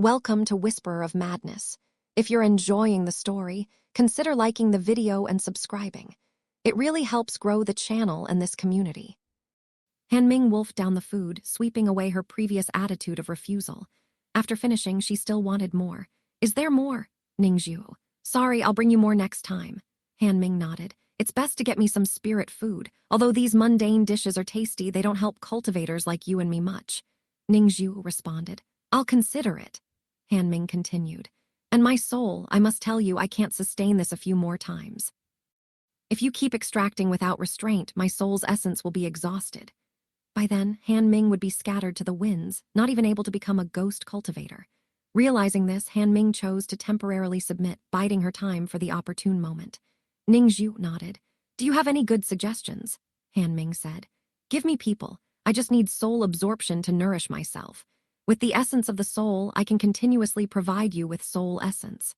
Welcome to Whisperer of Madness. If you're enjoying the story, consider liking the video and subscribing. It really helps grow the channel and this community. Han Ming wolfed down the food, sweeping away her previous attitude of refusal. After finishing, she still wanted more. Is there more? Ningzhu. Sorry, I'll bring you more next time. Han Ming nodded. It's best to get me some spirit food. Although these mundane dishes are tasty, they don't help cultivators like you and me much. Ningzhu responded. I'll consider it. Han Ming continued. And my soul, I must tell you, I can't sustain this a few more times. If you keep extracting without restraint, my soul's essence will be exhausted. By then, Han Ming would be scattered to the winds, not even able to become a ghost cultivator. Realizing this, Han Ming chose to temporarily submit, biding her time for the opportune moment. Ningzhu nodded. Do you have any good suggestions? Han Ming said. Give me people. I just need soul absorption to nourish myself. With the essence of the soul, I can continuously provide you with soul essence.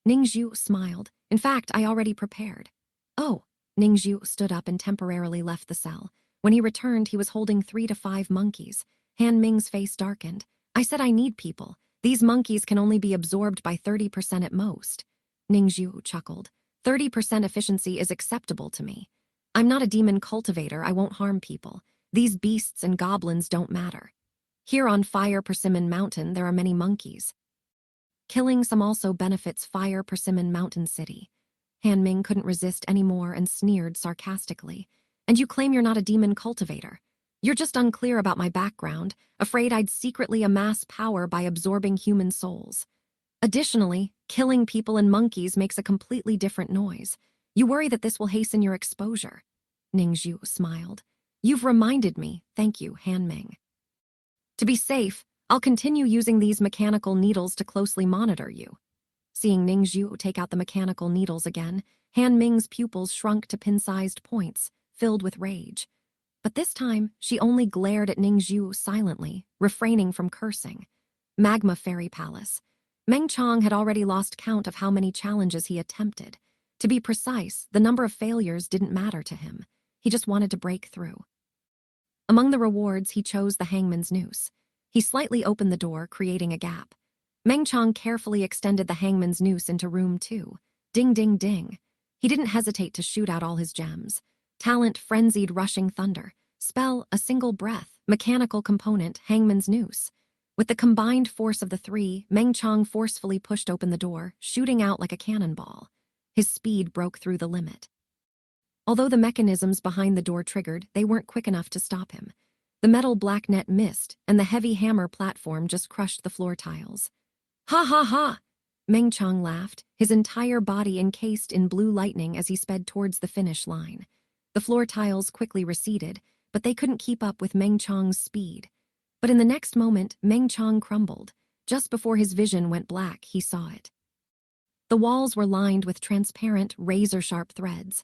Ningzhu smiled. In fact, I already prepared. Oh, Ningzhu stood up and temporarily left the cell. When he returned, he was holding 3 to 5 monkeys. Han Ming's face darkened. I said I need people. These monkeys can only be absorbed by 30% at most. Ningzhu chuckled. 30% efficiency is acceptable to me. I'm not a demon cultivator, I won't harm people. These beasts and goblins don't matter. Here on Fire Persimmon Mountain, there are many monkeys. Killing some also benefits Fire Persimmon Mountain City. Han Ming couldn't resist anymore and sneered sarcastically. And you claim you're not a demon cultivator. You're just unclear about my background, afraid I'd secretly amass power by absorbing human souls. Additionally, killing people and monkeys makes a completely different noise. You worry that this will hasten your exposure. Ningzhu smiled. You've reminded me, thank you, Han Ming. To be safe, I'll continue using these mechanical needles to closely monitor you. Seeing Ningzhu take out the mechanical needles again, Han Ming's pupils shrunk to pin-sized points, filled with rage. But this time, she only glared at Ningzhu silently, refraining from cursing. Magma Fairy Palace. Meng Chong had already lost count of how many challenges he attempted. To be precise, the number of failures didn't matter to him. He just wanted to break through. Among the rewards, he chose the hangman's noose. He slightly opened the door, creating a gap. Meng Chong carefully extended the hangman's noose into room 2. Ding, ding, ding. He didn't hesitate to shoot out all his gems. Talent, frenzied rushing thunder. Spell, a single breath. Mechanical component, hangman's noose. With the combined force of the 3, Meng Chong forcefully pushed open the door, shooting out like a cannonball. His speed broke through the limit. Although the mechanisms behind the door triggered, they weren't quick enough to stop him. The metal black net missed, and the heavy hammer platform just crushed the floor tiles. Ha ha ha! Meng Chong laughed, his entire body encased in blue lightning as he sped towards the finish line. The floor tiles quickly receded, but they couldn't keep up with Meng Chong's speed. But in the next moment, Meng Chong crumbled. Just before his vision went black, he saw it. The walls were lined with transparent, razor-sharp threads.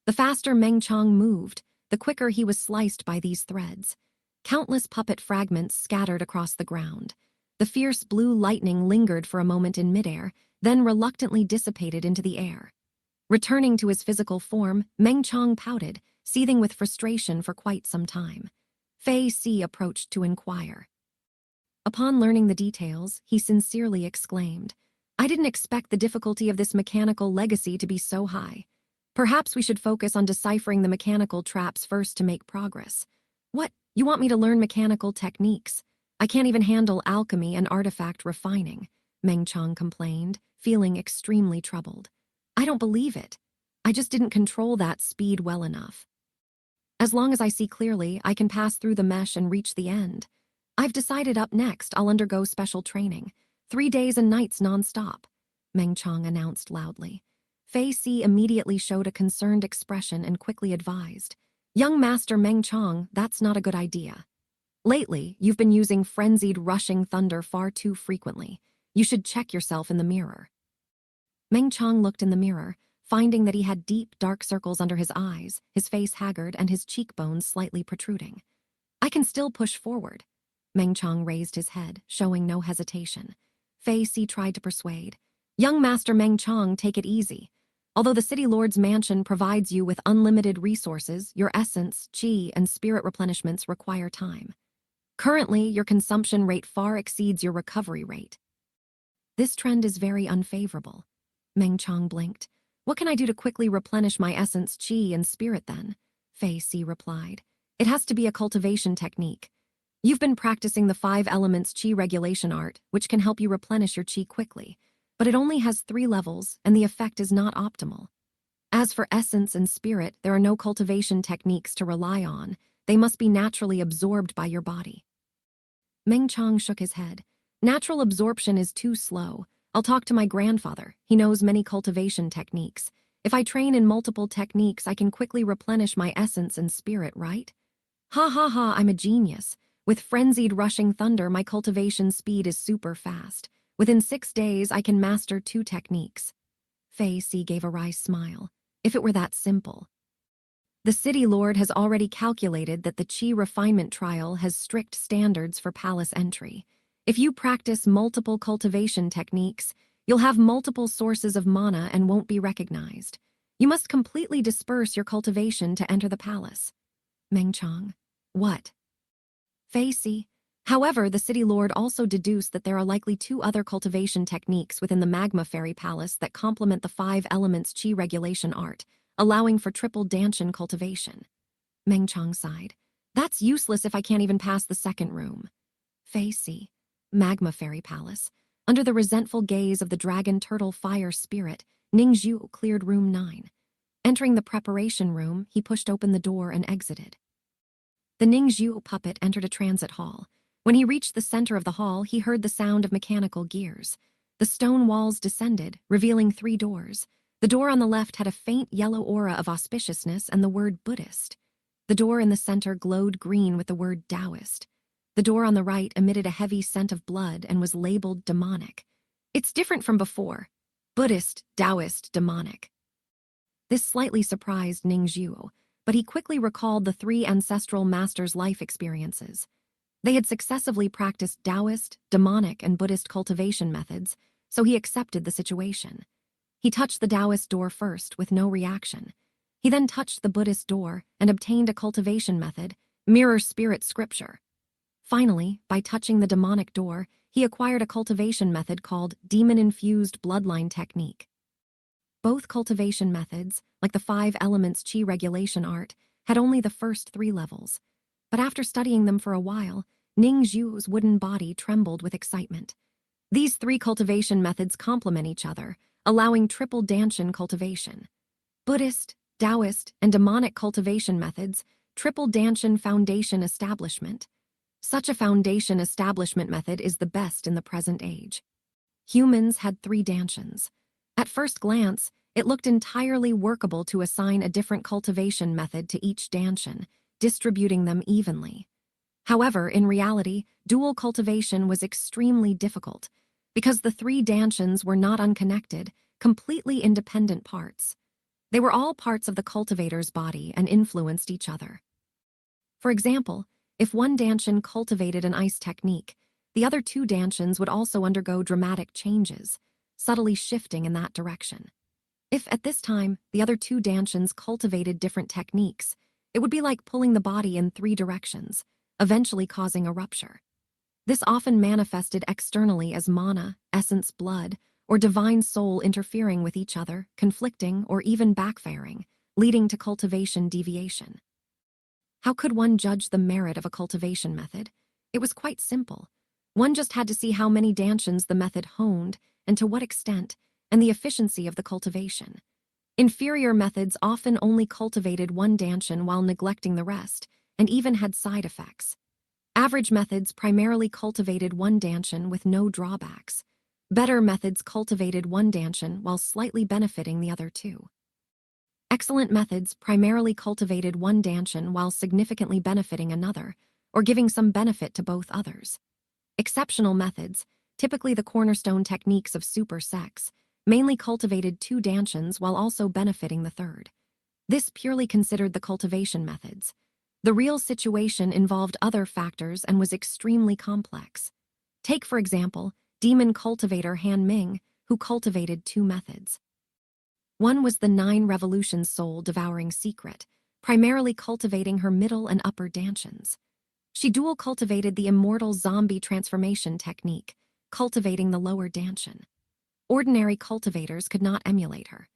The faster Meng Chong moved, the quicker he was sliced by these threads. Countless puppet fragments scattered across the ground. The fierce blue lightning lingered for a moment in midair, then reluctantly dissipated into the air. Returning to his physical form, Meng Chong pouted, seething with frustration for quite some time. Fei Si approached to inquire. Upon learning the details, he sincerely exclaimed, I didn't expect the difficulty of this mechanical legacy to be so high. Perhaps we should focus on deciphering the mechanical traps first to make progress. What? You want me to learn mechanical techniques? I can't even handle alchemy and artifact refining, Meng Chong complained, feeling extremely troubled. I don't believe it. I just didn't control that speed well enough. As long as I see clearly, I can pass through the mesh and reach the end. I've decided up next I'll undergo special training. 3 days and nights non-stop, Meng Chong announced loudly. Fei Si immediately showed a concerned expression and quickly advised. Young Master Meng Chong, that's not a good idea. Lately, you've been using frenzied rushing thunder far too frequently. You should check yourself in the mirror. Meng Chong looked in the mirror, finding that he had deep, dark circles under his eyes, his face haggard, and his cheekbones slightly protruding. I can still push forward. Meng Chong raised his head, showing no hesitation. Fei Si tried to persuade. Young Master Meng Chong, take it easy. Although the City Lord's mansion provides you with unlimited resources, your essence, chi, and spirit replenishments require time. Currently, your consumption rate far exceeds your recovery rate. This trend is very unfavorable. Meng Chang blinked. What can I do to quickly replenish my essence, qi, and spirit then? Fei Si replied. It has to be a cultivation technique. You've been practicing the 5 elements qi regulation art, which can help you replenish your qi quickly. But it only has 3 levels, and the effect is not optimal. As for essence and spirit, there are no cultivation techniques to rely on. They must be naturally absorbed by your body. Meng Chang shook his head. Natural absorption is too slow. I'll talk to my grandfather. He knows many cultivation techniques. If I train in multiple techniques, I can quickly replenish my essence and spirit, right? Ha ha ha, I'm a genius. With frenzied rushing thunder, my cultivation speed is super fast. Within 6 days, I can master 2 techniques. Fei Si gave a wry smile. If it were that simple. The city lord has already calculated that the Qi refinement trial has strict standards for palace entry. If you practice multiple cultivation techniques, you'll have multiple sources of mana and won't be recognized. You must completely disperse your cultivation to enter the palace. Meng Chang. What? Fei Si. However, the city lord also deduced that there are likely 2 other cultivation techniques within the Magma Fairy Palace that complement the 5 elements Qi regulation art, allowing for triple Danshan cultivation. Meng Chang sighed. That's useless if I can't even pass the second room. Fei Si. Magma Fairy Palace. Under the resentful gaze of the dragon turtle fire spirit, Ning Zhu cleared room 9. Entering the preparation room, he pushed open the door and exited. The Ning Zhu puppet entered a transit hall. When he reached the center of the hall, he heard the sound of mechanical gears. The stone walls descended, revealing 3 doors. The door on the left had a faint yellow aura of auspiciousness and the word Buddhist. The door in the center glowed green with the word Taoist. The door on the right emitted a heavy scent of blood and was labeled demonic. It's different from before. Buddhist, Taoist, demonic. This slightly surprised Ning Zhu, but he quickly recalled the 3 ancestral masters' life experiences. They had successively practiced Taoist, demonic, and Buddhist cultivation methods, so he accepted the situation. He touched the Taoist door first with no reaction. He then touched the Buddhist door and obtained a cultivation method, mirror spirit scripture. Finally, by touching the demonic door, he acquired a cultivation method called demon-infused bloodline technique. Both cultivation methods, like the 5 elements Qi regulation art, had only the first 3 levels. But after studying them for a while, Ning Zhu's wooden body trembled with excitement. These 3 cultivation methods complement each other, allowing triple Danshan cultivation. Buddhist, Taoist, and demonic cultivation methods, triple Danshan foundation establishment. Such a foundation establishment method is the best in the present age. Humans had 3 Danshans. At first glance, it looked entirely workable to assign a different cultivation method to each Danshan, distributing them evenly. However, in reality, dual cultivation was extremely difficult, because the 3 Danshans were not unconnected, completely independent parts. They were all parts of the cultivator's body and influenced each other. For example, if one Danshan cultivated an ice technique, the other 2 Danshans would also undergo dramatic changes, subtly shifting in that direction. If, at this time, the other 2 Danshans cultivated different techniques, it would be like pulling the body in 3 directions, eventually causing a rupture. This often manifested externally as mana, essence blood, or divine soul interfering with each other, conflicting, or even backfiring, leading to cultivation deviation. How could one judge the merit of a cultivation method? It was quite simple. One just had to see how many Danshans the method honed, and to what extent, and the efficiency of the cultivation. Inferior methods often only cultivated one Danshan while neglecting the rest, and even had side effects. Average methods primarily cultivated one Danshan with no drawbacks. Better methods cultivated one Danshan while slightly benefiting the other 2. Excellent methods primarily cultivated one Danshan while significantly benefiting another, or giving some benefit to both others. Exceptional methods, typically the cornerstone techniques of super sex, mainly cultivated 2 Danshans while also benefiting the third. This purely considered the cultivation methods. The real situation involved other factors and was extremely complex. Take, for example, demon cultivator Han Ming, who cultivated 2 methods. One was the 9 revolutions soul devouring secret, primarily cultivating her middle and upper Danshans. She dual cultivated the Immortal zombie transformation technique, cultivating the lower Danshan. Ordinary cultivators could not emulate her.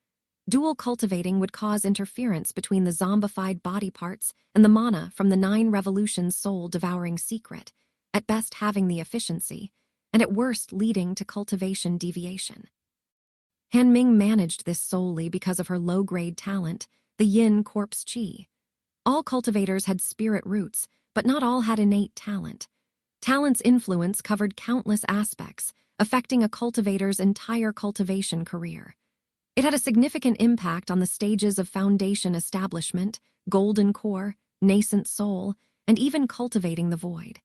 Dual cultivating would cause interference between the zombified body parts and the mana from the 9 revolutions soul-devouring secret, at best having the efficiency, and at worst leading to cultivation deviation. Han Ming managed this solely because of her low-grade talent, the yin corpse chi. All cultivators had spirit roots, but not all had innate talent. Talent's influence covered countless aspects, affecting a cultivator's entire cultivation career. It had a significant impact on the stages of foundation establishment, golden core, nascent soul, and even cultivating the void.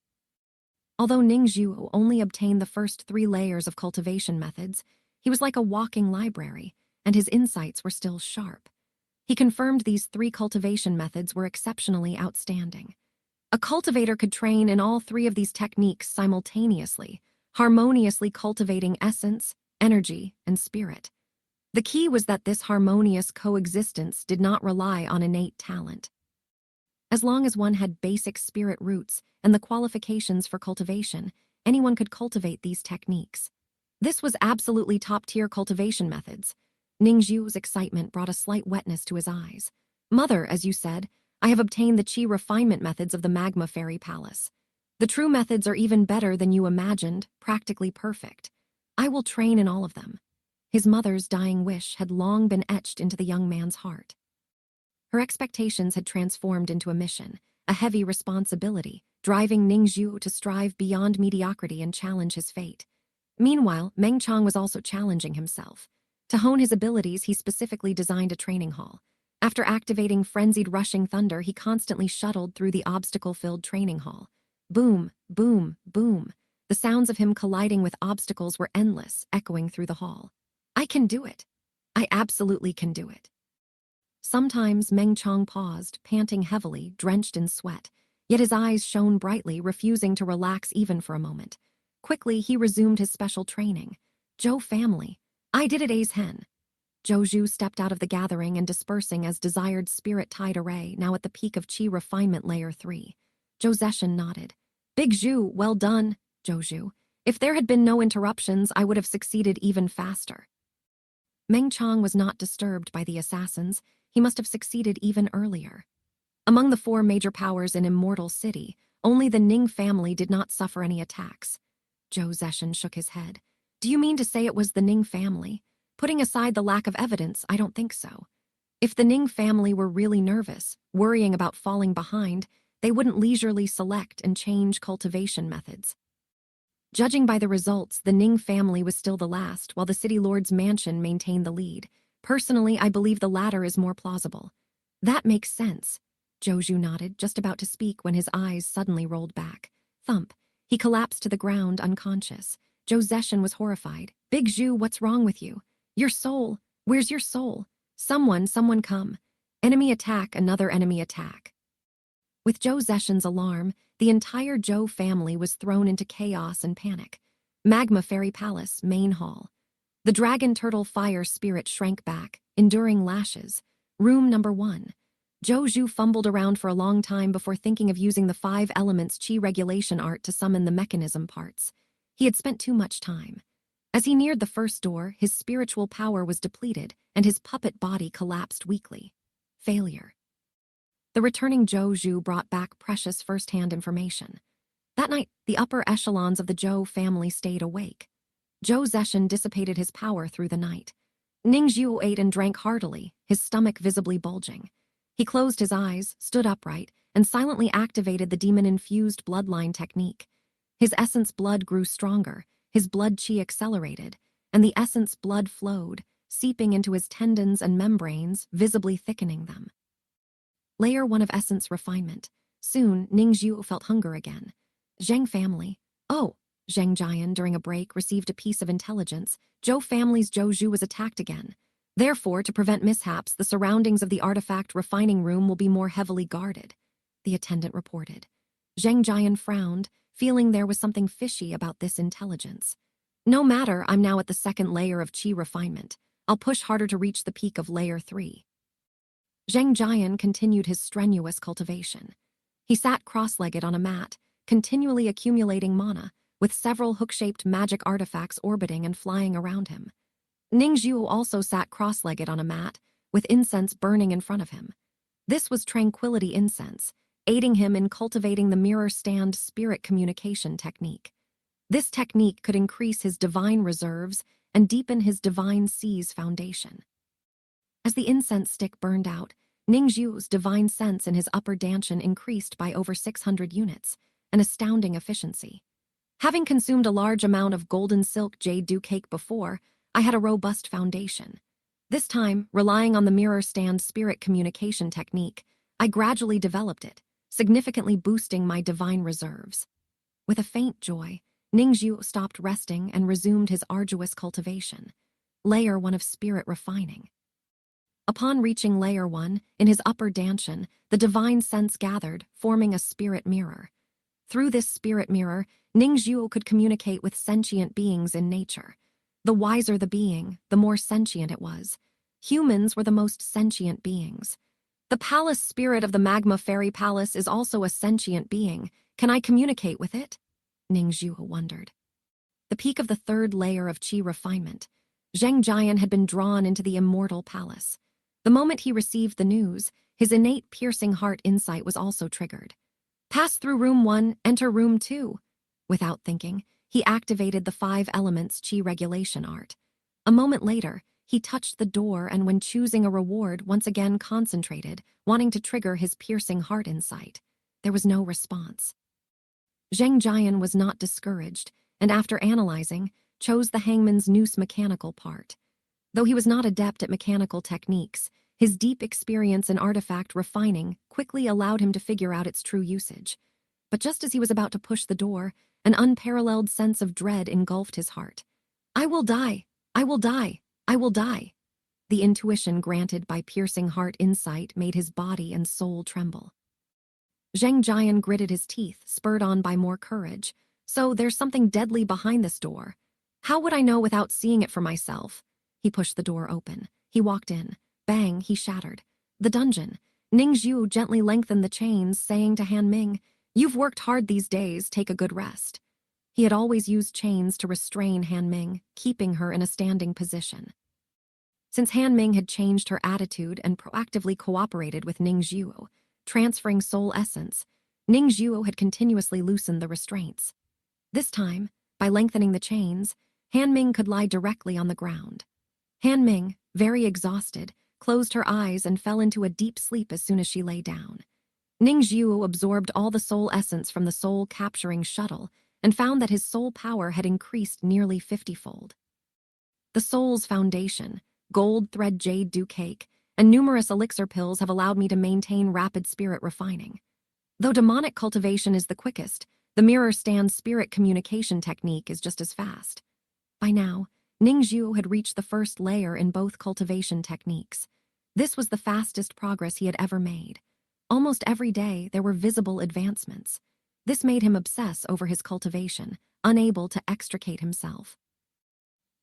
Although Ningzhu only obtained the first 3 layers of cultivation methods, he was like a walking library, and his insights were still sharp. He confirmed these 3 cultivation methods were exceptionally outstanding. A cultivator could train in all 3 of these techniques simultaneously, harmoniously cultivating essence, energy, and spirit. The key was that this harmonious coexistence did not rely on innate talent. As long as one had basic spirit roots and the qualifications for cultivation, anyone could cultivate these techniques. This was absolutely top-tier cultivation methods. Ningzhu's excitement brought a slight wetness to his eyes. Mother, as you said, I have obtained the chi refinement methods of the Magma Fairy Palace. The true methods are even better than you imagined, practically perfect. I will train in all of them. His mother's dying wish had long been etched into the young man's heart. Her expectations had transformed into a mission, a heavy responsibility, driving Ningzhu to strive beyond mediocrity and challenge his fate. Meanwhile, Meng Chang was also challenging himself. To hone his abilities, he specifically designed a training hall. After activating frenzied rushing thunder, he constantly shuttled through the obstacle-filled training hall. Boom, boom, boom. The sounds of him colliding with obstacles were endless, echoing through the hall. I can do it. I absolutely can do it. Sometimes Meng Chang paused, panting heavily, drenched in sweat, yet his eyes shone brightly, refusing to relax even for a moment. Quickly, he resumed his special training. Zhou family. I did it, A's hen. Zhou Zhu stepped out of the gathering and dispersing as desired spirit-tide array, now at the peak of Qi Refinement Layer 3. Zhou Zeshan nodded. Big Zhu, well done, Zhou Zhu. If there had been no interruptions, I would have succeeded even faster. Meng Chang was not disturbed by the assassins. He must have succeeded even earlier. Among the 4 major powers in Immortal City, only the Ning family did not suffer any attacks. Zhou Zeshan shook his head. Do you mean to say it was the Ning family? Putting aside the lack of evidence, I don't think so. If the Ning family were really nervous, worrying about falling behind, they wouldn't leisurely select and change cultivation methods. Judging by the results, the Ning family was still the last, while the city lord's mansion maintained the lead. Personally, I believe the latter is more plausible. That makes sense. Zhou Zhu nodded, just about to speak when his eyes suddenly rolled back. Thump. He collapsed to the ground, unconscious. Zhou Zeshan was horrified. Big Zhu, what's wrong with you? Your soul. Where's your soul? Someone come. Enemy attack, another enemy attack. With Zhou Zeshan's alarm, the entire Zhou family was thrown into chaos and panic. Magma Fairy Palace, main hall. The dragon turtle fire spirit shrank back, enduring lashes. Room number 1. Zhou Zhu fumbled around for a long time before thinking of using the 5 elements chi regulation art to summon the mechanism parts. He had spent too much time. As he neared the first door, his spiritual power was depleted, and his puppet body collapsed weakly. Failure. The returning Zhou Zhu brought back precious first-hand information. That night, the upper echelons of the Zhou family stayed awake. Zhou Zeshan dissipated his power through the night. Ningzhu ate and drank heartily, his stomach visibly bulging. He closed his eyes, stood upright, and silently activated the demon-infused bloodline technique. His essence blood grew stronger, his blood chi accelerated, and the essence blood flowed, seeping into his tendons and membranes, visibly thickening them. Layer 1 of essence refinement. Soon, Ningzhu felt hunger again. Zheng family. Oh, Zheng Jian, during a break, received a piece of intelligence. Zhou family's Zhou Zhu was attacked again. Therefore, to prevent mishaps, the surroundings of the artifact refining room will be more heavily guarded, the attendant reported. Zheng Jian frowned, feeling there was something fishy about this intelligence. No matter, I'm now at the 2nd layer of chi refinement. I'll push harder to reach the peak of layer 3. Zheng Jian continued his strenuous cultivation. He sat cross-legged on a mat, continually accumulating mana, with several hook-shaped magic artifacts orbiting and flying around him. Ningxiu also sat cross-legged on a mat, with incense burning in front of him. This was tranquility incense, aiding him in cultivating the mirror stand spirit communication technique. This technique could increase his divine reserves and deepen his divine seas foundation. As the incense stick burned out, Ningxiu's divine sense in his upper dantian increased by over 600 units, an astounding efficiency. Having consumed a large amount of golden silk jade dew cake before, I had a robust foundation. This time, relying on the mirror stand spirit communication technique, I gradually developed it, significantly boosting my divine reserves. With a faint joy, Ningxiu stopped resting and resumed his arduous cultivation. Layer 1 of spirit refining. Upon reaching Layer 1, in his upper dantian, the divine sense gathered, forming a spirit mirror. Through this spirit mirror, Ningxiu could communicate with sentient beings in nature. The wiser the being, the more sentient it was. Humans were the most sentient beings. The palace spirit of the Magma Fairy Palace is also a sentient being. Can I communicate with it? Ningxiu wondered. The peak of the third layer of qi refinement. Xianxia had been drawn into the Immortal Palace. The moment he received the news, his innate piercing heart insight was also triggered. Pass through room 1, enter room 2. Without thinking, he activated the 5 elements qi regulation art. A moment later, he touched the door and when choosing a reward once again concentrated, wanting to trigger his piercing heart insight. There was no response. Zheng Jian was not discouraged, and after analyzing, chose the hangman's noose mechanical part. Though he was not adept at mechanical techniques, his deep experience in artifact refining quickly allowed him to figure out its true usage. But just as he was about to push the door, an unparalleled sense of dread engulfed his heart. I will die! I will die! I will die! The intuition granted by piercing heart insight made his body and soul tremble. Zheng Jian gritted his teeth, spurred on by more courage. So there's something deadly behind this door. How would I know without seeing it for myself? He pushed the door open. He walked in. Bang, he shattered. The dungeon. Ningxiu gently lengthened the chains, saying to Han Ming, "You've worked hard these days, take a good rest." He had always used chains to restrain Han Ming, keeping her in a standing position. Since Han Ming had changed her attitude and proactively cooperated with Ningxiu, transferring soul essence, Ningxiu had continuously loosened the restraints. This time, by lengthening the chains, Han Ming could lie directly on the ground. Han Ming, very exhausted, closed her eyes and fell into a deep sleep as soon as she lay down. Ningxiu absorbed all the soul essence from the soul-capturing shuttle and found that his soul power had increased nearly 50-fold. The soul's foundation, gold thread jade dew cake, and numerous elixir pills have allowed me to maintain rapid spirit refining. Though demonic cultivation is the quickest, the mirror stand spirit communication technique is just as fast. By now, Ningxiu had reached the first layer in both cultivation techniques. This was the fastest progress he had ever made. Almost every day, there were visible advancements. This made him obsess over his cultivation, unable to extricate himself.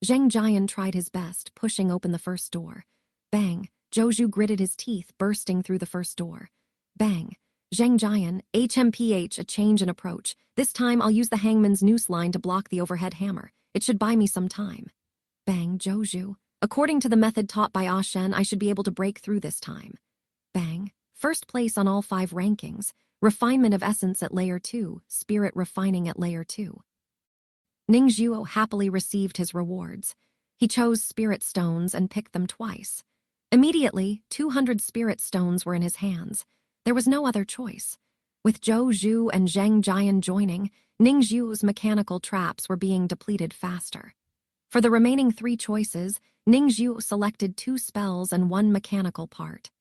Zheng Jian tried his best, pushing open the first door. Bang, Zhou gritted his teeth, bursting through the first door. Bang, Zheng Jian, HMPH, a change in approach. This time I'll use the hangman's noose line to block the overhead hammer. It should buy me some time. Bang, Zhou. According to the method taught by Ah Shen, I should be able to break through this time. Bang, first place on all 5 rankings. Refinement of essence at Layer 2, spirit refining at Layer 2. Ningxiu happily received his rewards. He chose spirit stones and picked them twice. Immediately, 200 spirit stones were in his hands. There was no other choice. With Zhou and Zheng Jian joining, Ningxiu's mechanical traps were being depleted faster. For the remaining 3 choices, Ningxiu selected 2 spells and 1 mechanical part.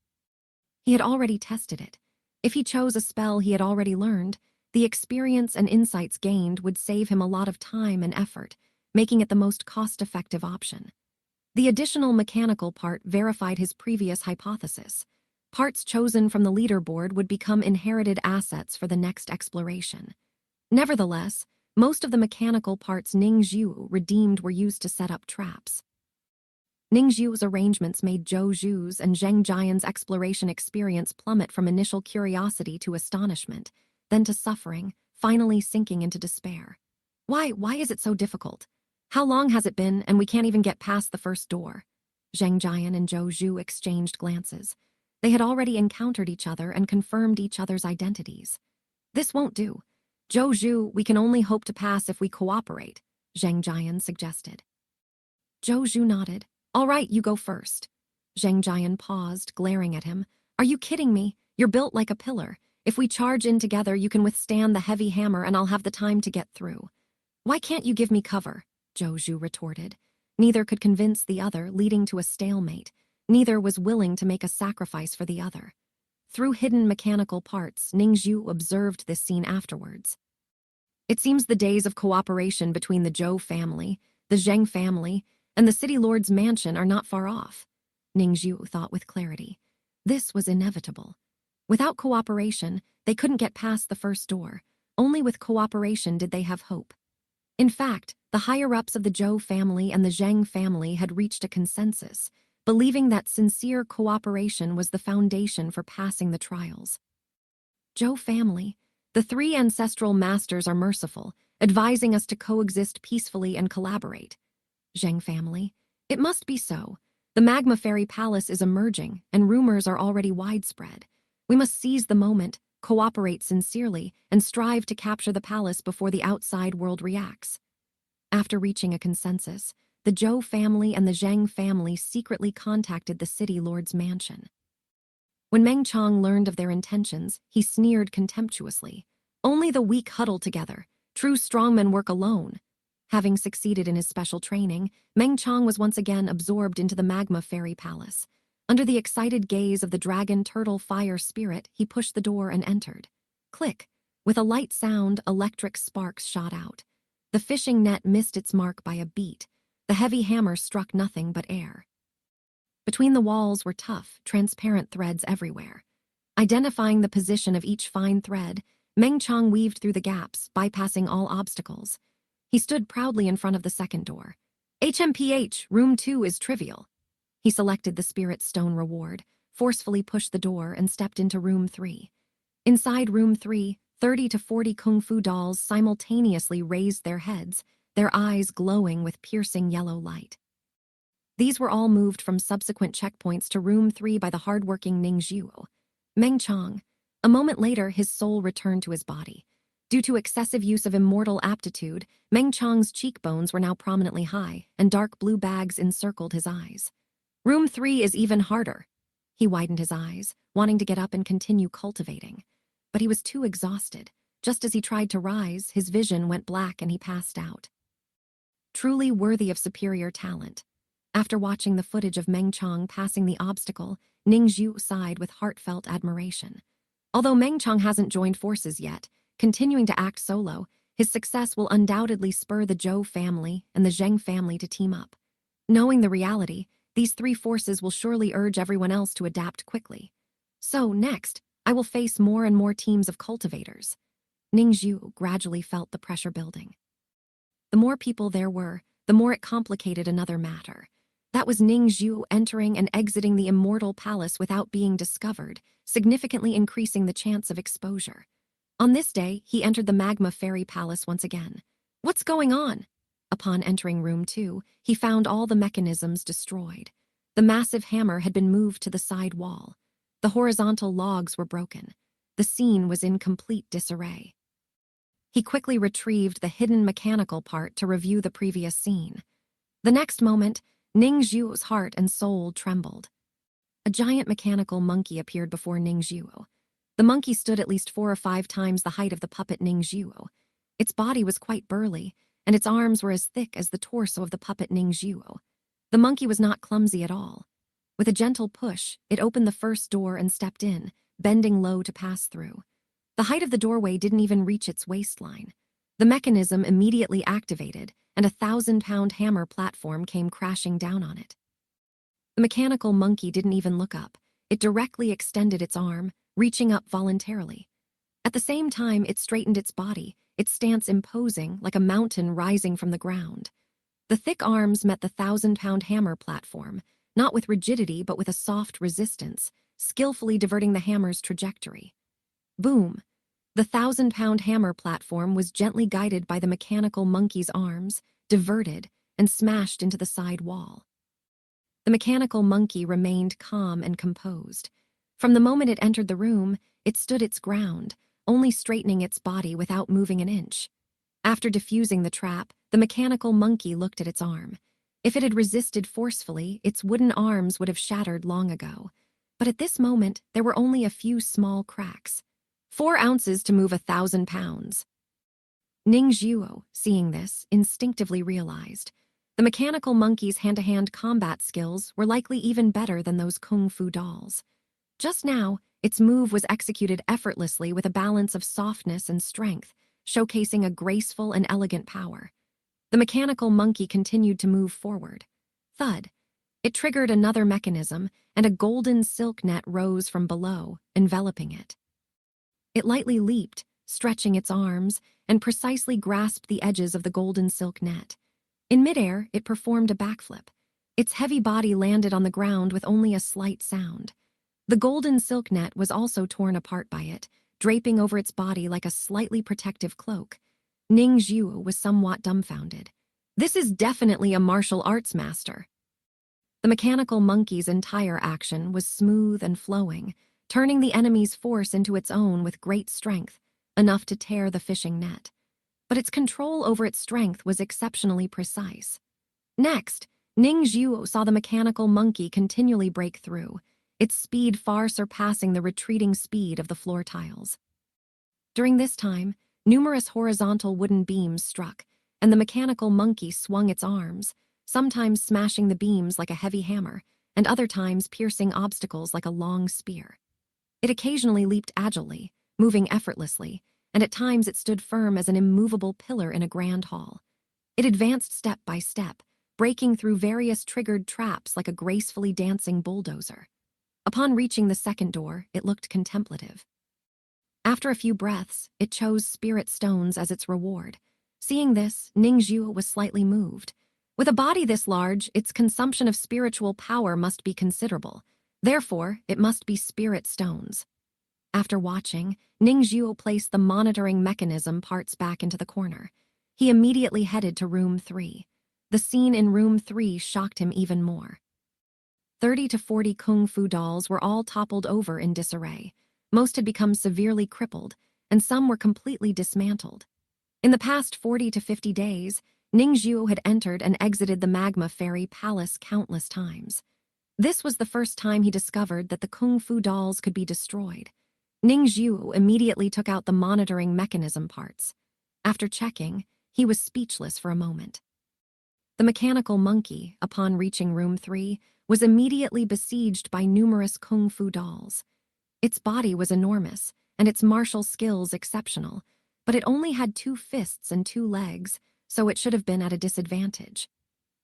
He had already tested it. If he chose a spell he had already learned, the experience and insights gained would save him a lot of time and effort, making it the most cost-effective option. The additional mechanical part verified his previous hypothesis. Parts chosen from the leaderboard would become inherited assets for the next exploration. Nevertheless, most of the mechanical parts Ningxiu redeemed were used to set up traps. Ning Zhu's arrangements made Zhou Zhu's and Zheng Jian's exploration experience plummet from initial curiosity to astonishment, then to suffering, finally sinking into despair. Why is it so difficult? How long has it been, and we can't even get past the first door? Zheng Jian and Zhou Zhu exchanged glances. They had already encountered each other and confirmed each other's identities. This won't do. Zhou Zhu, we can only hope to pass if we cooperate, Zheng Jian suggested. Zhou Zhu nodded. All right, you go first. Zheng Jian paused, glaring at him. Are you kidding me? You're built like a pillar. If we charge in together, you can withstand the heavy hammer and I'll have the time to get through. Why can't you give me cover? Zhou Zhu retorted. Neither could convince the other, leading to a stalemate. Neither was willing to make a sacrifice for the other. Through hidden mechanical parts, Ning Zhu observed this scene afterwards. It seems the days of cooperation between the Zhou family, the Zheng family, and the city lord's mansion are not far off, Ning Zhu thought with clarity. This was inevitable. Without cooperation, they couldn't get past the first door. Only with cooperation did they have hope. In fact, the higher-ups of the Zhou family and the Zheng family had reached a consensus, believing that sincere cooperation was the foundation for passing the trials. Zhou family, the three ancestral masters are merciful, advising us to coexist peacefully and collaborate. Zheng family, it must be so. The Magma Fairy Palace is emerging, and rumors are already widespread. We must seize the moment, cooperate sincerely, and strive to capture the palace before the outside world reacts. After reaching a consensus, the Zhou family and the Zheng family secretly contacted the city lord's mansion. When Meng Chong learned of their intentions, he sneered contemptuously. Only the weak huddle together. True strongmen work alone. Having succeeded in his special training, Meng Chong was once again absorbed into the Magma Fairy Palace. Under the excited gaze of the dragon turtle fire spirit, he pushed the door and entered. Click! With a light sound, electric sparks shot out. The fishing net missed its mark by a beat. The heavy hammer struck nothing but air. Between the walls were tough, transparent threads everywhere. Identifying the position of each fine thread, Meng Chong weaved through the gaps, bypassing all obstacles. He stood proudly in front of the second door. HMPH, room 2 is trivial. He selected the spirit stone reward, forcefully pushed the door, and stepped into room 3. Inside room 3, 30 to 40 kung fu dolls simultaneously raised their heads, their eyes glowing with piercing yellow light. These were all moved from subsequent checkpoints to room 3 by the hardworking Ning Zhu. Meng Chong. A moment later, his soul returned to his body. Due to excessive use of immortal aptitude, Meng Chong's cheekbones were now prominently high, and dark blue bags encircled his eyes. Room 3 is even harder. He widened his eyes, wanting to get up and continue cultivating. But he was too exhausted. Just as he tried to rise, his vision went black and he passed out. Truly worthy of superior talent. After watching the footage of Meng Chong passing the obstacle, Ning Zhu sighed with heartfelt admiration. Although Meng Chong hasn't joined forces yet, continuing to act solo, his success will undoubtedly spur the Zhou family and the Zheng family to team up. Knowing the reality, these three forces will surely urge everyone else to adapt quickly. So, next, I will face more and more teams of cultivators. Ning Zhu gradually felt the pressure building. The more people there were, the more it complicated another matter. That was Ning Zhu entering and exiting the Immortal Palace without being discovered, significantly increasing the chance of exposure. On this day, he entered the Magma Fairy Palace once again. What's going on? Upon entering room 2, he found all the mechanisms destroyed. The massive hammer had been moved to the side wall. The horizontal logs were broken. The scene was in complete disarray. He quickly retrieved the hidden mechanical part to review the previous scene. The next moment, Ning Zhu's heart and soul trembled. A giant mechanical monkey appeared before Ning Zhu. The monkey stood at least 4 or 5 times the height of the puppet Ning Zhu. Its body was quite burly, and its arms were as thick as the torso of the puppet Ning Zhu. The monkey was not clumsy at all. With a gentle push, it opened the first door and stepped in, bending low to pass through. The height of the doorway didn't even reach its waistline. The mechanism immediately activated, and a 1,000-pound hammer platform came crashing down on it. The mechanical monkey didn't even look up. It directly extended its arm, reaching up voluntarily. At the same time, it straightened its body, its stance imposing like a mountain rising from the ground. The thick arms met the 1,000-pound hammer platform, not with rigidity but with a soft resistance, skillfully diverting the hammer's trajectory. Boom! The 1,000-pound hammer platform was gently guided by the mechanical monkey's arms, diverted, and smashed into the side wall. The mechanical monkey remained calm and composed. From the moment it entered the room, it stood its ground, only straightening its body without moving an inch. After defusing the trap, the mechanical monkey looked at its arm. If it had resisted forcefully, its wooden arms would have shattered long ago. But at this moment, there were only a few small cracks. 4 ounces to move 1,000 pounds. Ning Zhuo, seeing this, instinctively realized the mechanical monkey's hand-to-hand combat skills were likely even better than those kung fu dolls. Just now, its move was executed effortlessly with a balance of softness and strength, showcasing a graceful and elegant power. The mechanical monkey continued to move forward. Thud. It triggered another mechanism, and a golden silk net rose from below, enveloping it. It lightly leaped, stretching its arms, and precisely grasped the edges of the golden silk net. In midair, it performed a backflip. Its heavy body landed on the ground with only a slight sound. The golden silk net was also torn apart by it, draping over its body like a slightly protective cloak. Ning Zhuo was somewhat dumbfounded. This is definitely a martial arts master. The mechanical monkey's entire action was smooth and flowing, turning the enemy's force into its own with great strength, enough to tear the fishing net. But its control over its strength was exceptionally precise. Next, Ning Zhuo saw the mechanical monkey continually break through, its speed far surpassing the retreating speed of the floor tiles. During this time, numerous horizontal wooden beams struck, and the mechanical monkey swung its arms, sometimes smashing the beams like a heavy hammer, and other times piercing obstacles like a long spear. It occasionally leaped agilely, moving effortlessly, and at times it stood firm as an immovable pillar in a grand hall. It advanced step by step, breaking through various triggered traps like a gracefully dancing bulldozer. Upon reaching the second door, it looked contemplative. After a few breaths, it chose spirit stones as its reward. Seeing this, Ning Zhuo was slightly moved. With a body this large, its consumption of spiritual power must be considerable. Therefore, it must be spirit stones. After watching, Ning Zhuo placed the monitoring mechanism parts back into the corner. He immediately headed to room 3. The scene in room 3 shocked him even more. 30 to 40 kung fu dolls were all toppled over in disarray. Most had become severely crippled, and some were completely dismantled. In the past 40 to 50 days, Ning Zhuo had entered and exited the Magma Fairy Palace countless times. This was the first time he discovered that the kung fu dolls could be destroyed. Ning Zhuo immediately took out the monitoring mechanism parts. After checking, he was speechless for a moment. The mechanical monkey, upon reaching room 3, was immediately besieged by numerous kung fu dolls. Its body was enormous, and its martial skills exceptional, but it only had 2 fists and 2 legs, so it should have been at a disadvantage.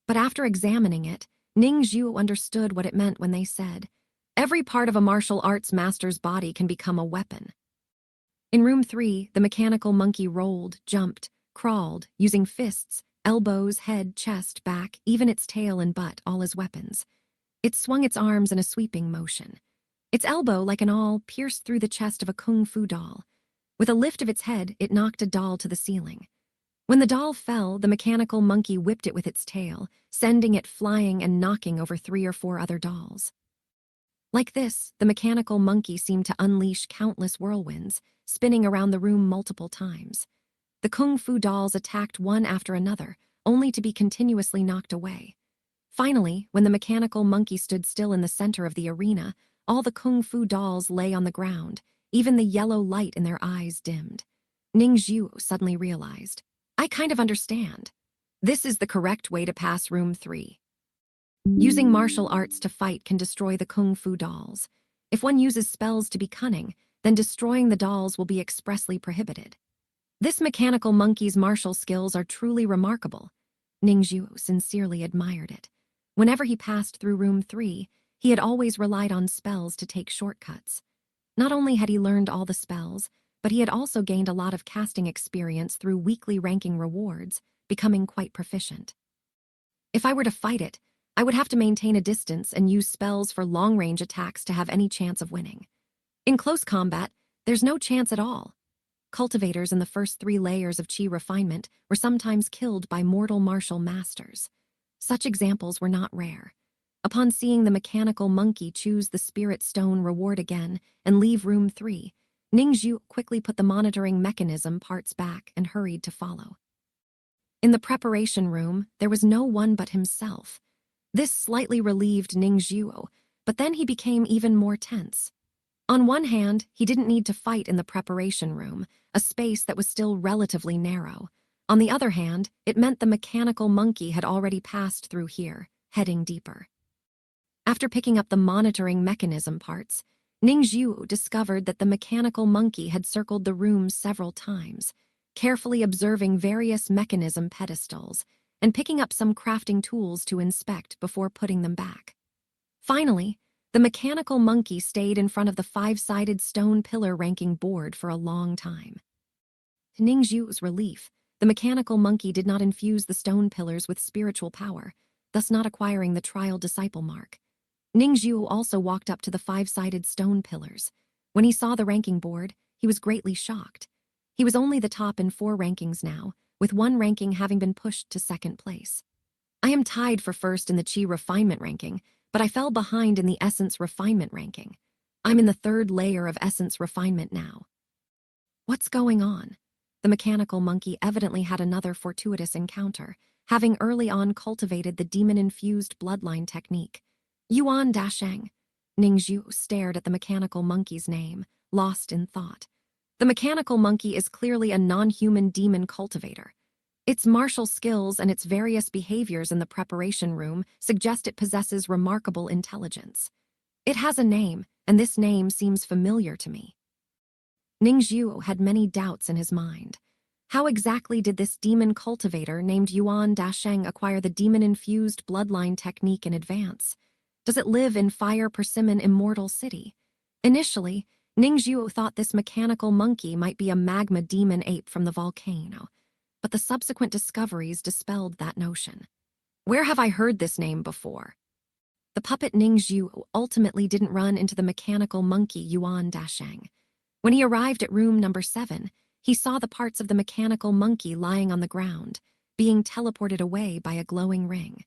But after examining it, Ning Zhuo understood what it meant when they said, "Every part of a martial arts master's body can become a weapon." In room 3, the mechanical monkey rolled, jumped, crawled, using fists, elbows, head, chest, back, even its tail and butt, all as weapons. It swung its arms in a sweeping motion. Its elbow, like an awl, pierced through the chest of a kung fu doll. With a lift of its head, it knocked a doll to the ceiling. When the doll fell, the mechanical monkey whipped it with its tail, sending it flying and knocking over 3 or 4 other dolls. Like this, the mechanical monkey seemed to unleash countless whirlwinds, spinning around the room multiple times. The kung fu dolls attacked one after another, only to be continuously knocked away. Finally, when the mechanical monkey stood still in the center of the arena, all the kung fu dolls lay on the ground, even the yellow light in their eyes dimmed. Ning Zhuo suddenly realized, "I kind of understand. This is the correct way to pass room 3. Using martial arts to fight can destroy the kung fu dolls. If one uses spells to be cunning, then destroying the dolls will be expressly prohibited. This mechanical monkey's martial skills are truly remarkable." Ning Zhuo sincerely admired it. Whenever he passed through room 3, he had always relied on spells to take shortcuts. Not only had he learned all the spells, but he had also gained a lot of casting experience through weekly ranking rewards, becoming quite proficient. If I were to fight it, I would have to maintain a distance and use spells for long-range attacks to have any chance of winning. In close combat, there's no chance at all. Cultivators in the first 3 layers of chi refinement were sometimes killed by mortal martial masters. Such examples were not rare. Upon seeing the mechanical monkey choose the spirit stone reward again and leave room 3, Ningzhu quickly put the monitoring mechanism parts back and hurried to follow. In the preparation room, there was no one but himself. This slightly relieved Ningzhu, but then he became even more tense. On one hand, he didn't need to fight in the preparation room, a space that was still relatively narrow. On the other hand, it meant the mechanical monkey had already passed through here, heading deeper. After picking up the monitoring mechanism parts, Ningzhu discovered that the mechanical monkey had circled the room several times, carefully observing various mechanism pedestals and picking up some crafting tools to inspect before putting them back. Finally, the mechanical monkey stayed in front of the 5-sided stone pillar ranking board for a long time. To Ningzhu's relief, the mechanical monkey did not infuse the stone pillars with spiritual power, thus not acquiring the trial disciple mark. Ningzhu also walked up to the 5-sided stone pillars. When he saw the ranking board, he was greatly shocked. He was only the top in 4 rankings now, with 1 ranking having been pushed to 2nd place. I am tied for 1st in the Chi refinement ranking, but I fell behind in the essence refinement ranking. I'm in the 3rd layer of essence refinement now. What's going on? The mechanical monkey evidently had another fortuitous encounter, having early on cultivated the demon-infused bloodline technique. Yuan Dasheng. Ningzhu stared at the mechanical monkey's name, lost in thought. The mechanical monkey is clearly a non-human demon cultivator. Its martial skills and its various behaviors in the preparation room suggest it possesses remarkable intelligence. It has a name, and this name seems familiar to me. Ningzhu had many doubts in his mind. How exactly did this demon cultivator named Yuan Dasheng acquire the demon-infused bloodline technique in advance? Does it live in Fire Persimmon Immortal City? Initially, Ningzhu thought this mechanical monkey might be a magma demon ape from the volcano, but the subsequent discoveries dispelled that notion. Where have I heard this name before? The puppet Ningzhu ultimately didn't run into the mechanical monkey Yuan Dasheng. When he arrived at room number 7, he saw the parts of the mechanical monkey lying on the ground, being teleported away by a glowing ring.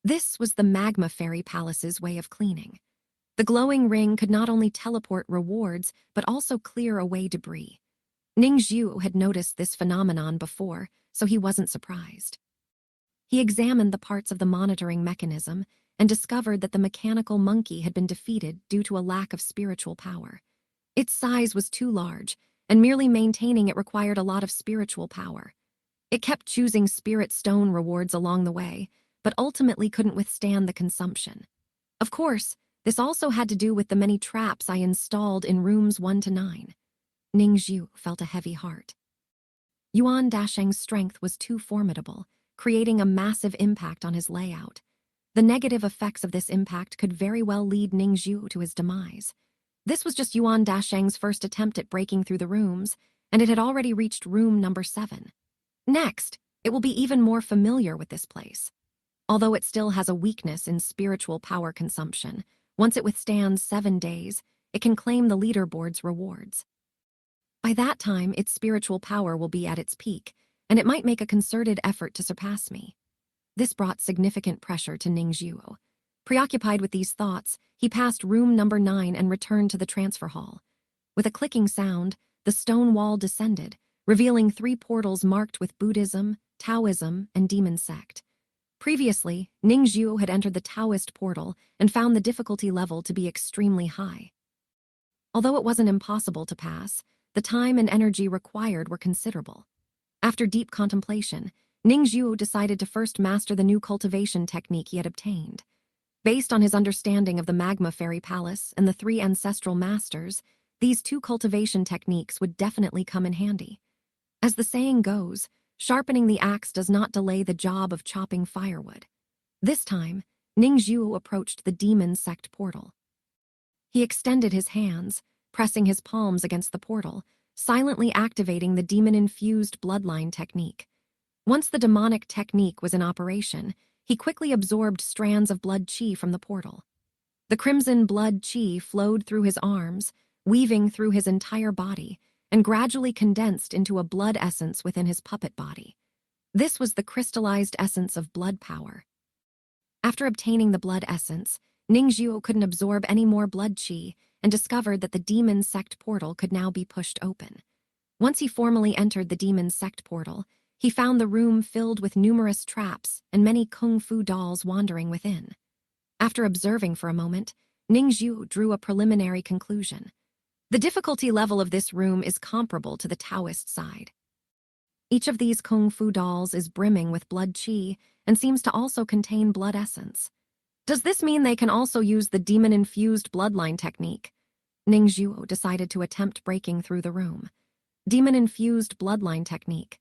This was the Magma Fairy Palace's way of cleaning. The glowing ring could not only teleport rewards, but also clear away debris. Ningzhu had noticed this phenomenon before, so he wasn't surprised. He examined the parts of the monitoring mechanism and discovered that the mechanical monkey had been defeated due to a lack of spiritual power. Its size was too large, and merely maintaining it required a lot of spiritual power. It kept choosing spirit stone rewards along the way, but ultimately couldn't withstand the consumption. Of course, this also had to do with the many traps I installed in rooms 1 to 9. Ningzhu felt a heavy heart. Yuan Dasheng's strength was too formidable, creating a massive impact on his layout. The negative effects of this impact could very well lead Ningzhu to his demise. This was just Yuan Dasheng's first attempt at breaking through the rooms, and it had already reached room number 7. Next, it will be even more familiar with this place. Although it still has a weakness in spiritual power consumption, once it withstands 7 days, it can claim the leaderboard's rewards. By that time, its spiritual power will be at its peak, and it might make a concerted effort to surpass me. This brought significant pressure to Ningzhu. Preoccupied with these thoughts, he passed room number 9 and returned to the transfer hall. With a clicking sound, the stone wall descended, revealing 3 portals marked with Buddhism, Taoism, and Demon Sect. Previously, Ningzhu had entered the Taoist portal and found the difficulty level to be extremely high. Although it wasn't impossible to pass, the time and energy required were considerable. After deep contemplation, Ningzhu decided to first master the new cultivation technique he had obtained. Based on his understanding of the Magma Fairy Palace and the 3 ancestral masters, these 2 cultivation techniques would definitely come in handy. As the saying goes, sharpening the axe does not delay the job of chopping firewood. This time, Ningzhu approached the Demon Sect portal. He extended his hands, pressing his palms against the portal, silently activating the demon-infused bloodline technique. Once the demonic technique was in operation, he quickly absorbed strands of blood qi from the portal. The crimson blood qi flowed through his arms, weaving through his entire body, and gradually condensed into a blood essence within his puppet body. This was the crystallized essence of blood power. After obtaining the blood essence, Ningxiu couldn't absorb any more blood qi and discovered that the demon sect portal could now be pushed open. Once he formally entered the demon sect portal, he found the room filled with numerous traps and many kung fu dolls wandering within. After observing for a moment, Ningxiu drew a preliminary conclusion. The difficulty level of this room is comparable to the Taoist side. Each of these kung fu dolls is brimming with blood qi and seems to also contain blood essence. Does this mean they can also use the demon-infused bloodline technique? Ningxiu decided to attempt breaking through the room. Demon-infused bloodline technique.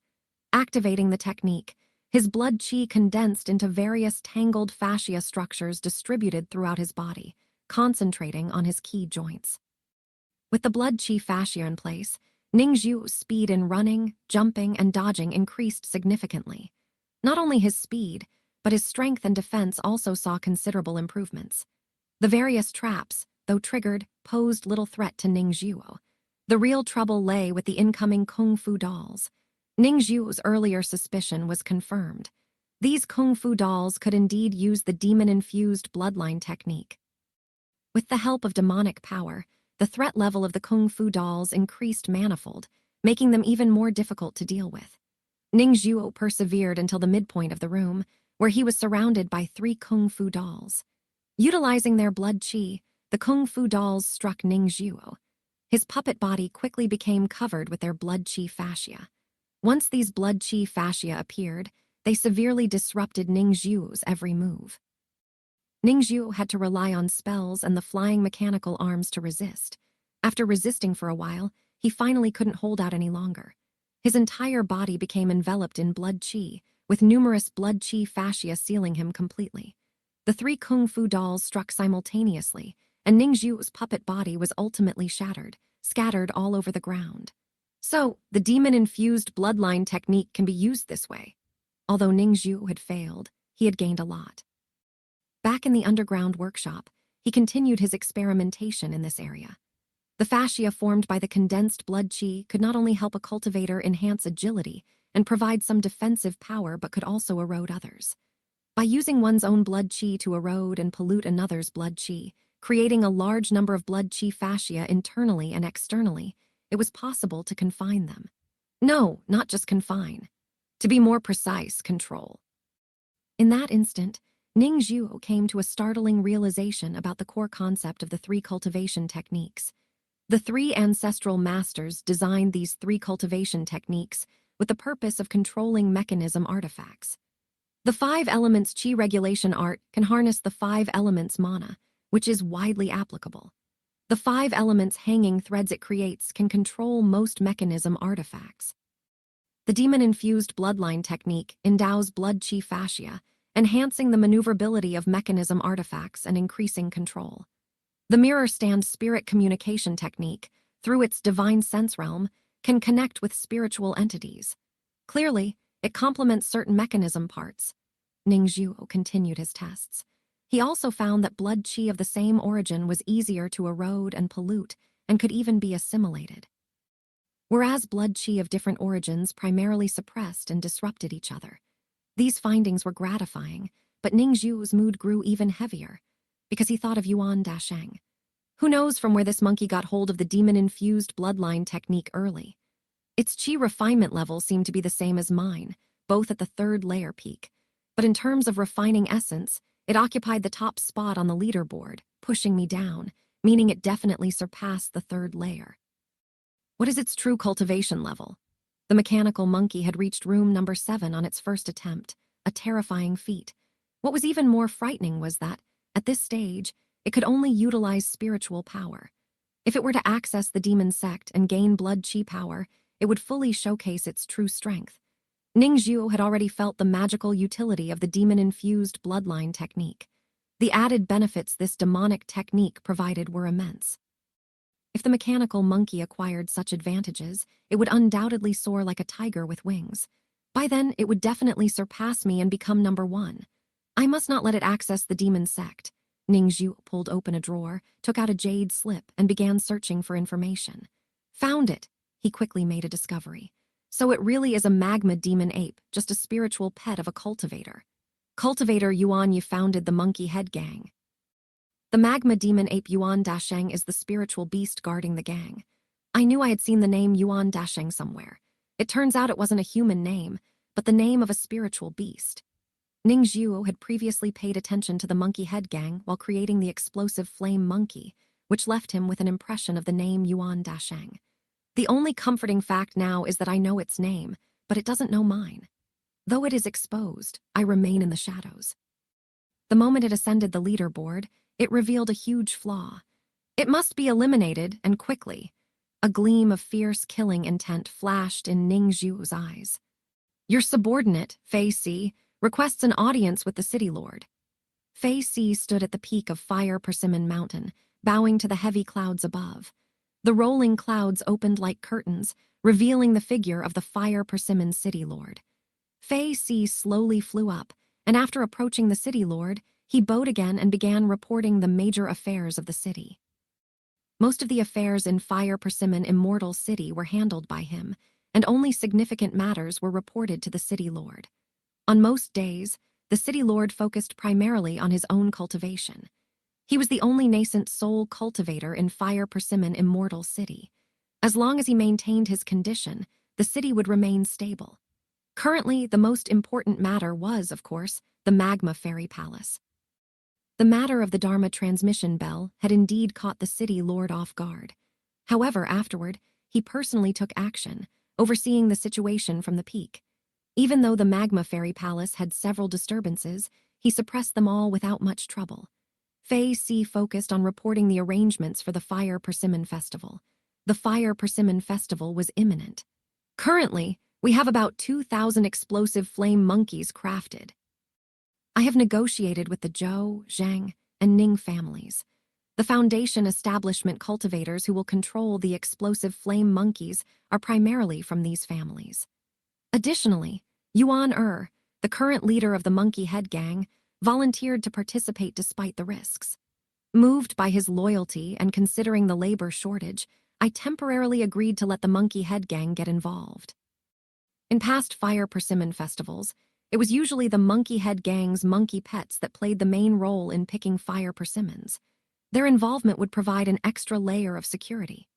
Activating the technique, his blood qi condensed into various tangled fascia structures distributed throughout his body, concentrating on his key joints. With the blood qi fascia in place, Ningxiu's speed in running, jumping, and dodging increased significantly. Not only his speed, but his strength and defense also saw considerable improvements. The various traps, though triggered, posed little threat to Ningxiu. The real trouble lay with the incoming kung fu dolls. Ningxiu's earlier suspicion was confirmed. These kung fu dolls could indeed use the demon-infused bloodline technique. With the help of demonic power, the threat level of the kung fu dolls increased manifold, making them even more difficult to deal with. Ningxiu persevered until the midpoint of the room, where he was surrounded by 3 kung fu dolls. Utilizing their blood qi, the kung fu dolls struck Ningxiu. His puppet body quickly became covered with their blood qi fascia. Once these blood qi fascia appeared, they severely disrupted Ningxiu's every move. Ningxiu had to rely on spells and the flying mechanical arms to resist. After resisting for a while, he finally couldn't hold out any longer. His entire body became enveloped in blood qi, with numerous blood qi fascia sealing him completely. The 3 kung fu dolls struck simultaneously, and Ningxiu's puppet body was ultimately shattered, scattered all over the ground. So, the demon-infused bloodline technique can be used this way. Although Ningxiu had failed, he had gained a lot. Back in the underground workshop, he continued his experimentation in this area. The fascia formed by the condensed blood qi could not only help a cultivator enhance agility and provide some defensive power but could also erode others. By using one's own blood qi to erode and pollute another's blood qi, creating a large number of blood qi fascia internally and externally, it was possible to confine them. No, not just confine. To be more precise, control. In that instant, Ningxiu came to a startling realization about the core concept of the 3 cultivation techniques. The 3 ancestral masters designed these 3 cultivation techniques with the purpose of controlling mechanism artifacts. The 5 elements qi regulation art can harness the 5 elements mana, which is widely applicable. The 5 elements hanging threads it creates can control most mechanism artifacts. The demon-infused bloodline technique endows blood qi fascia, enhancing the maneuverability of mechanism artifacts and increasing control. The mirror stand spirit communication technique, through its divine sense realm, can connect with spiritual entities. Clearly, it complements certain mechanism parts. Ningxiu continued his tests. He also found that blood qi of the same origin was easier to erode and pollute and could even be assimilated. Whereas blood qi of different origins primarily suppressed and disrupted each other. These findings were gratifying, but Ningxiu's mood grew even heavier, because he thought of Yuan Dasheng. Who knows from where this monkey got hold of the demon-infused bloodline technique early? Its qi refinement level seemed to be the same as mine, both at the 3rd layer peak. But in terms of refining essence, it occupied the top spot on the leaderboard, pushing me down, meaning it definitely surpassed the 3rd layer. What is its true cultivation level? The mechanical monkey had reached room number 7 on its first attempt, a terrifying feat. What was even more frightening was that, at this stage, it could only utilize spiritual power. If it were to access the demon sect and gain blood qi power, it would fully showcase its true strength. Ningxiu had already felt the magical utility of the demon-infused bloodline technique. The added benefits this demonic technique provided were immense. If the mechanical monkey acquired such advantages, it would undoubtedly soar like a tiger with wings. By then, it would definitely surpass me and become number 1. I must not let it access the demon sect. Ningzhu pulled open a drawer, took out a jade slip, and began searching for information. Found it. He quickly made a discovery. So it really is a magma demon ape, just a spiritual pet of a cultivator. Cultivator Yuan Yi founded the Monkey Head Gang. The magma demon ape Yuan Dasheng is the spiritual beast guarding the gang. I knew I had seen the name Yuan Dasheng somewhere. It turns out it wasn't a human name, but the name of a spiritual beast. Ning Zhuo had previously paid attention to the Monkey Head Gang while creating the explosive flame monkey, which left him with an impression of the name Yuan Dasheng. The only comforting fact now is that I know its name, but it doesn't know mine. Though it is exposed, I remain in the shadows. The moment it ascended the leaderboard, it revealed a huge flaw. It must be eliminated, and quickly. A gleam of fierce killing intent flashed in Ning Zhuo's eyes. Your subordinate, Fei Si, requests an audience with the city lord. Fei Si stood at the peak of Fire Persimmon Mountain, bowing to the heavy clouds above. The rolling clouds opened like curtains, revealing the figure of the Fire Persimmon city lord. Fei Si slowly flew up, and after approaching the city lord, he bowed again and began reporting the major affairs of the city. Most of the affairs in Fire Persimmon Immortal City were handled by him, and only significant matters were reported to the city lord. On most days, the city lord focused primarily on his own cultivation. He was the only nascent soul cultivator in Fire Persimmon Immortal City. As long as he maintained his condition, the city would remain stable. Currently, the most important matter was, of course, the Magma Fairy Palace. The matter of the Dharma transmission bell had indeed caught the city lord off guard. However, afterward, he personally took action, overseeing the situation from the peak. Even though the Magma Fairy Palace had several disturbances, he suppressed them all without much trouble. Fei Si focused on reporting the arrangements for the Fire Persimmon Festival. The Fire Persimmon Festival was imminent. Currently, we have about 2,000 explosive flame monkeys crafted. I have negotiated with the Zhou, Zheng, and Ning families. The Foundation establishment cultivators who will control the explosive flame monkeys are primarily from these families. Additionally, Yuan the current leader of the Monkey Head Gang, volunteered to participate despite the risks. Moved by his loyalty and considering the labor shortage, I temporarily agreed to let the Monkey Head Gang get involved. In past Fire Persimmon festivals, it was usually the Monkey Head Gang's monkey pets that played the main role in picking fire persimmons. Their involvement would provide an extra layer of security.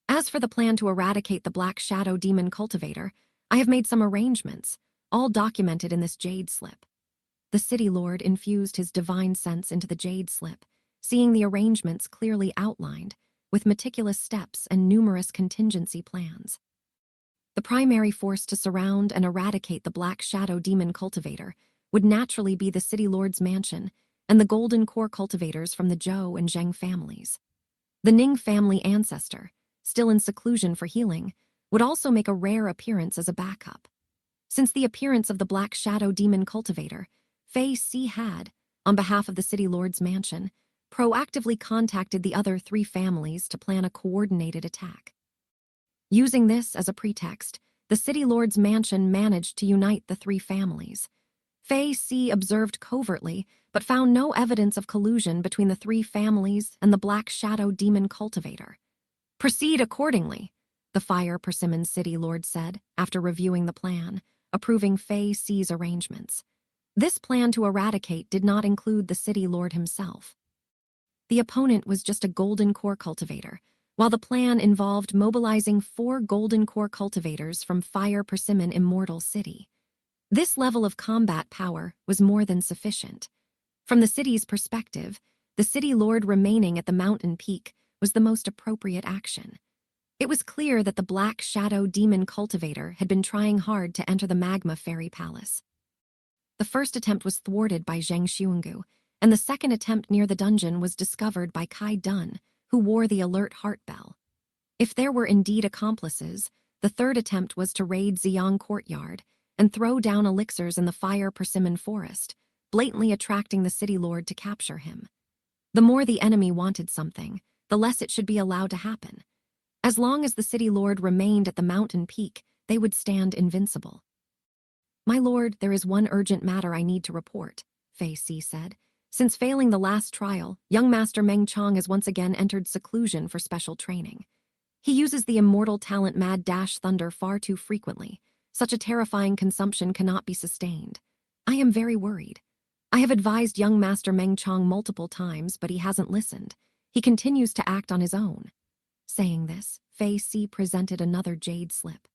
As for the plan to eradicate the Black Shadow Demon Cultivator, I have made some arrangements, all documented in this jade slip. The city lord infused his divine sense into the jade slip, seeing the arrangements clearly outlined, with meticulous steps and numerous contingency plans. The primary force to surround and eradicate the Black Shadow Demon Cultivator would naturally be the city lord's mansion and the Golden Core cultivators from the Zhou and Zheng families. The Ning family ancestor, still in seclusion for healing, would also make a rare appearance as a backup. Since the appearance of the Black Shadow Demon Cultivator, Fei Si had, on behalf of the City Lord's mansion, proactively contacted the other 3 families to plan a coordinated attack. Using this as a pretext, the City Lord's mansion managed to unite the 3 families. Fei Si observed covertly, but found no evidence of collusion between the 3 families and the Black Shadow Demon Cultivator. Proceed accordingly, the Fire Persimmon City Lord said, after reviewing the plan, approving Fei Si's arrangements. This plan to eradicate did not include the City Lord himself. The opponent was just a Golden Core cultivator, while the plan involved mobilizing 4 Golden Core cultivators from Fire Persimmon Immortal City. This level of combat power was more than sufficient. From the city's perspective, the City Lord remaining at the mountain peak was the most appropriate action. It was clear that the Black Shadow Demon Cultivator had been trying hard to enter the Magma Fairy Palace. The first attempt was thwarted by Zheng Xuangu, and the second attempt near the dungeon was discovered by Kai Dun, who wore the alert heart bell. If there were indeed accomplices, the third attempt was to raid Xiang Courtyard and throw down elixirs in the Fire Persimmon Forest, blatantly attracting the City Lord to capture him. The more the enemy wanted something, the less it should be allowed to happen. As long as the City Lord remained at the mountain peak, they would stand invincible. My lord, there is one urgent matter I need to report, Fei Si said. Since failing the last trial, young Master Meng Chong has once again entered seclusion for special training. He uses the immortal talent Mad Dash Thunder far too frequently. Such a terrifying consumption cannot be sustained. I am very worried. I have advised young Master Meng Chong multiple times, but he hasn't listened. He continues to act on his own. Saying this, Fei Si presented another jade slip.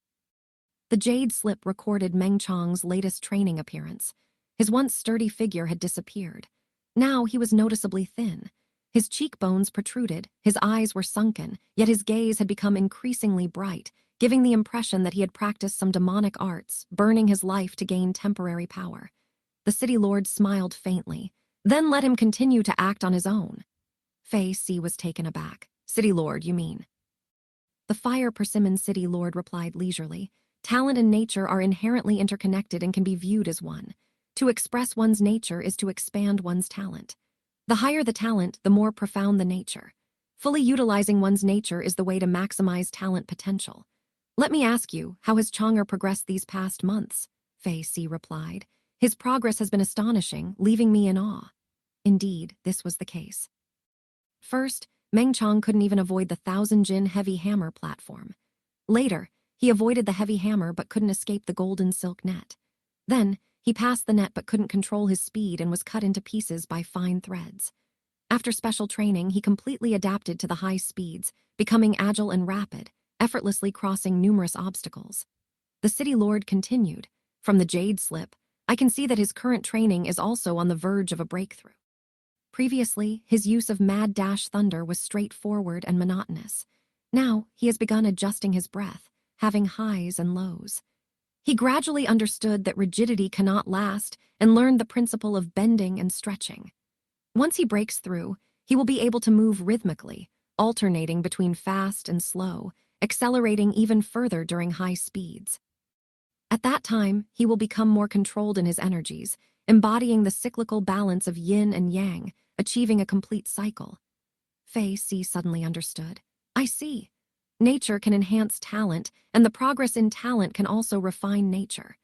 The jade slip recorded Meng Chong's latest training appearance. His once sturdy figure had disappeared. Now he was noticeably thin. His cheekbones protruded, his eyes were sunken, yet his gaze had become increasingly bright, giving the impression that he had practiced some demonic arts, burning his life to gain temporary power. The city lord smiled faintly, then let him continue to act on his own. Fei Si was taken aback. City lord, you mean? The fire persimmon city lord replied leisurely. Talent and nature are inherently interconnected and can be viewed as one. To express one's nature is to expand one's talent. The higher the talent, the more profound the nature. Fully utilizing one's nature is the way to maximize talent potential. Let me ask you, how has Chonger progressed these past months? Fei Si replied. His progress has been astonishing, leaving me in awe. Indeed, this was the case. First, Meng Chong couldn't even avoid the 1,000 Jin heavy hammer platform. Later, he avoided the heavy hammer but couldn't escape the golden silk net. Then, he passed the net but couldn't control his speed and was cut into pieces by fine threads. After special training, he completely adapted to the high speeds, becoming agile and rapid, effortlessly crossing numerous obstacles. The city lord continued. From the jade slip, I can see that his current training is also on the verge of a breakthrough. Previously, his use of Mad Dash Thunder was straightforward and monotonous. Now, he has begun adjusting his breath, having highs and lows. He gradually understood that rigidity cannot last and learned the principle of bending and stretching. Once he breaks through, he will be able to move rhythmically, alternating between fast and slow, accelerating even further during high speeds. At that time, he will become more controlled in his energies, embodying the cyclical balance of yin and yang, achieving a complete cycle. Fei Si suddenly understood. I see. Nature can enhance talent, and the progress in talent can also refine nature.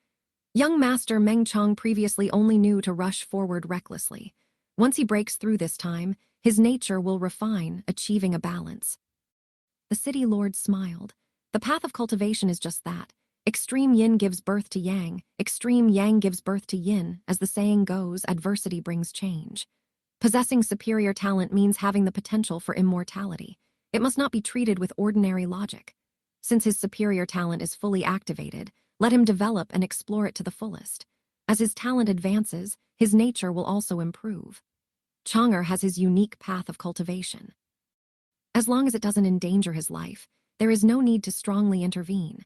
Young Master Meng Chong previously only knew to rush forward recklessly. Once he breaks through this time, his nature will refine, achieving a balance. The city lord smiled. The path of cultivation is just that. Extreme yin gives birth to yang, extreme yang gives birth to yin. As the saying goes, adversity brings change. Possessing superior talent means having the potential for immortality. It must not be treated with ordinary logic. Since his superior talent is fully activated, let him develop and explore it to the fullest. As his talent advances, his nature will also improve. Chonger has his unique path of cultivation. As long as it doesn't endanger his life, there is no need to strongly intervene.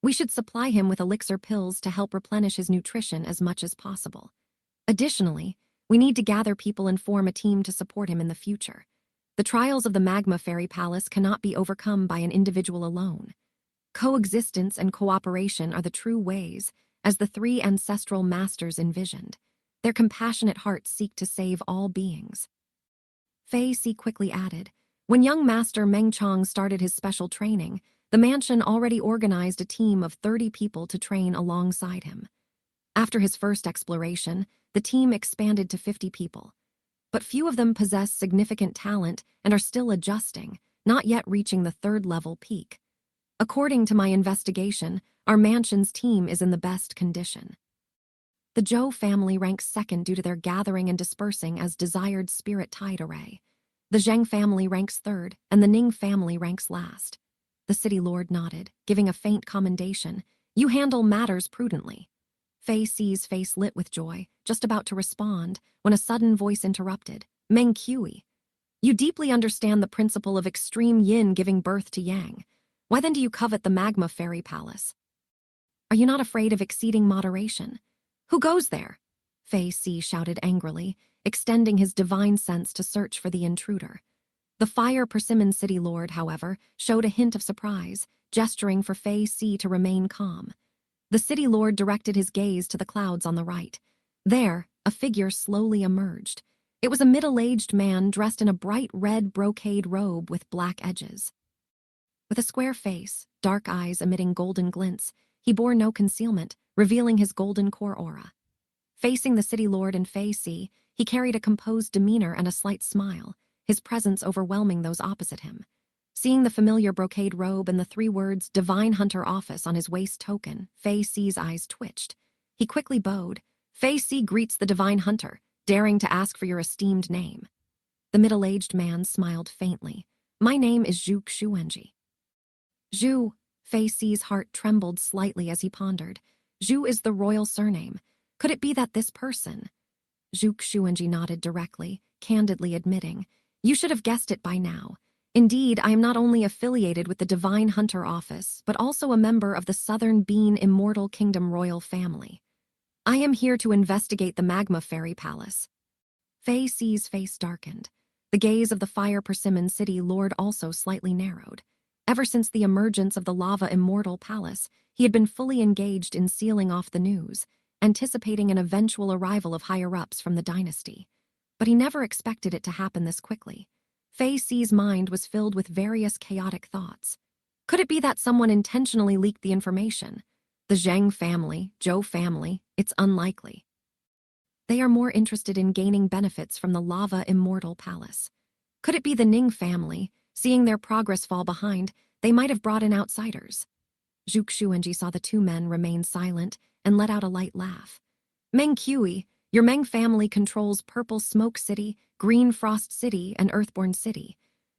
We should supply him with elixir pills to help replenish his nutrition as much as possible. Additionally, we need to gather people and form a team to support him in the future. The trials of the Magma Fairy Palace cannot be overcome by an individual alone. Coexistence and cooperation are the true ways, as the three ancestral masters envisioned. Their compassionate hearts seek to save all beings. Fei Si quickly added, when young Master Meng Chong started his special training, the mansion already organized a team of 30 people to train alongside him. After his first exploration, the team expanded to 50 people. But few of them possess significant talent and are still adjusting, not yet reaching the third-level peak. According to my investigation, our mansion's team is in the best condition. The Zhou family ranks second due to their gathering and dispersing as desired spirit tide array. The Zheng family ranks third, and the Ning family ranks last. The city lord nodded, giving a faint commendation. You handle matters prudently. Fei Si's face lit with joy, just about to respond, when a sudden voice interrupted. Meng Qi. You deeply understand the principle of extreme yin giving birth to yang. Why then do you covet the Magma Fairy Palace? Are you not afraid of exceeding moderation? Who goes there? Fei Si shouted angrily, extending his divine sense to search for the intruder. The fire persimmon city lord, however, showed a hint of surprise, gesturing for Fei Si to remain calm. The city lord directed his gaze to the clouds on the right. There, a figure slowly emerged. It was a middle-aged man dressed in a bright red brocade robe with black edges. With a square face, dark eyes emitting golden glints, he bore no concealment, revealing his golden core aura. Facing the city lord and Fei Si, he carried a composed demeanor and a slight smile, his presence overwhelming those opposite him. Seeing the familiar brocade robe and the 3 words Divine Hunter Office on his waist token, Fei Si's eyes twitched. He quickly bowed. Fei Si greets the Divine Hunter, daring to ask for your esteemed name. The middle-aged man smiled faintly. My name is Zhu Xuanji. Zhu, Fei Si's heart trembled slightly as he pondered. Zhu is the royal surname. Could it be that this person? Zhu Xuanji nodded directly, candidly admitting, you should have guessed it by now. Indeed, I am not only affiliated with the Divine Hunter Office, but also a member of the Southern Bean Immortal Kingdom royal family. I am here to investigate the Magma Fairy Palace. Fei Si's face darkened. The gaze of the Fire Persimmon City Lord also slightly narrowed. Ever since the emergence of the Lava Immortal Palace, he had been fully engaged in sealing off the news, anticipating an eventual arrival of higher-ups from the dynasty. But he never expected it to happen this quickly. Fei Si's mind was filled with various chaotic thoughts. Could it be that someone intentionally leaked the information? The Zheng family, Zhou family, it's unlikely. They are more interested in gaining benefits from the Lava Immortal Palace. Could it be the Ning family? Seeing their progress fall behind, they might have brought in outsiders. Zhu Xuanji saw the 2 men remain silent and let out a light laugh. Meng Qi, your Meng family controls Purple Smoke City, Green Frost City, and Earthborn City.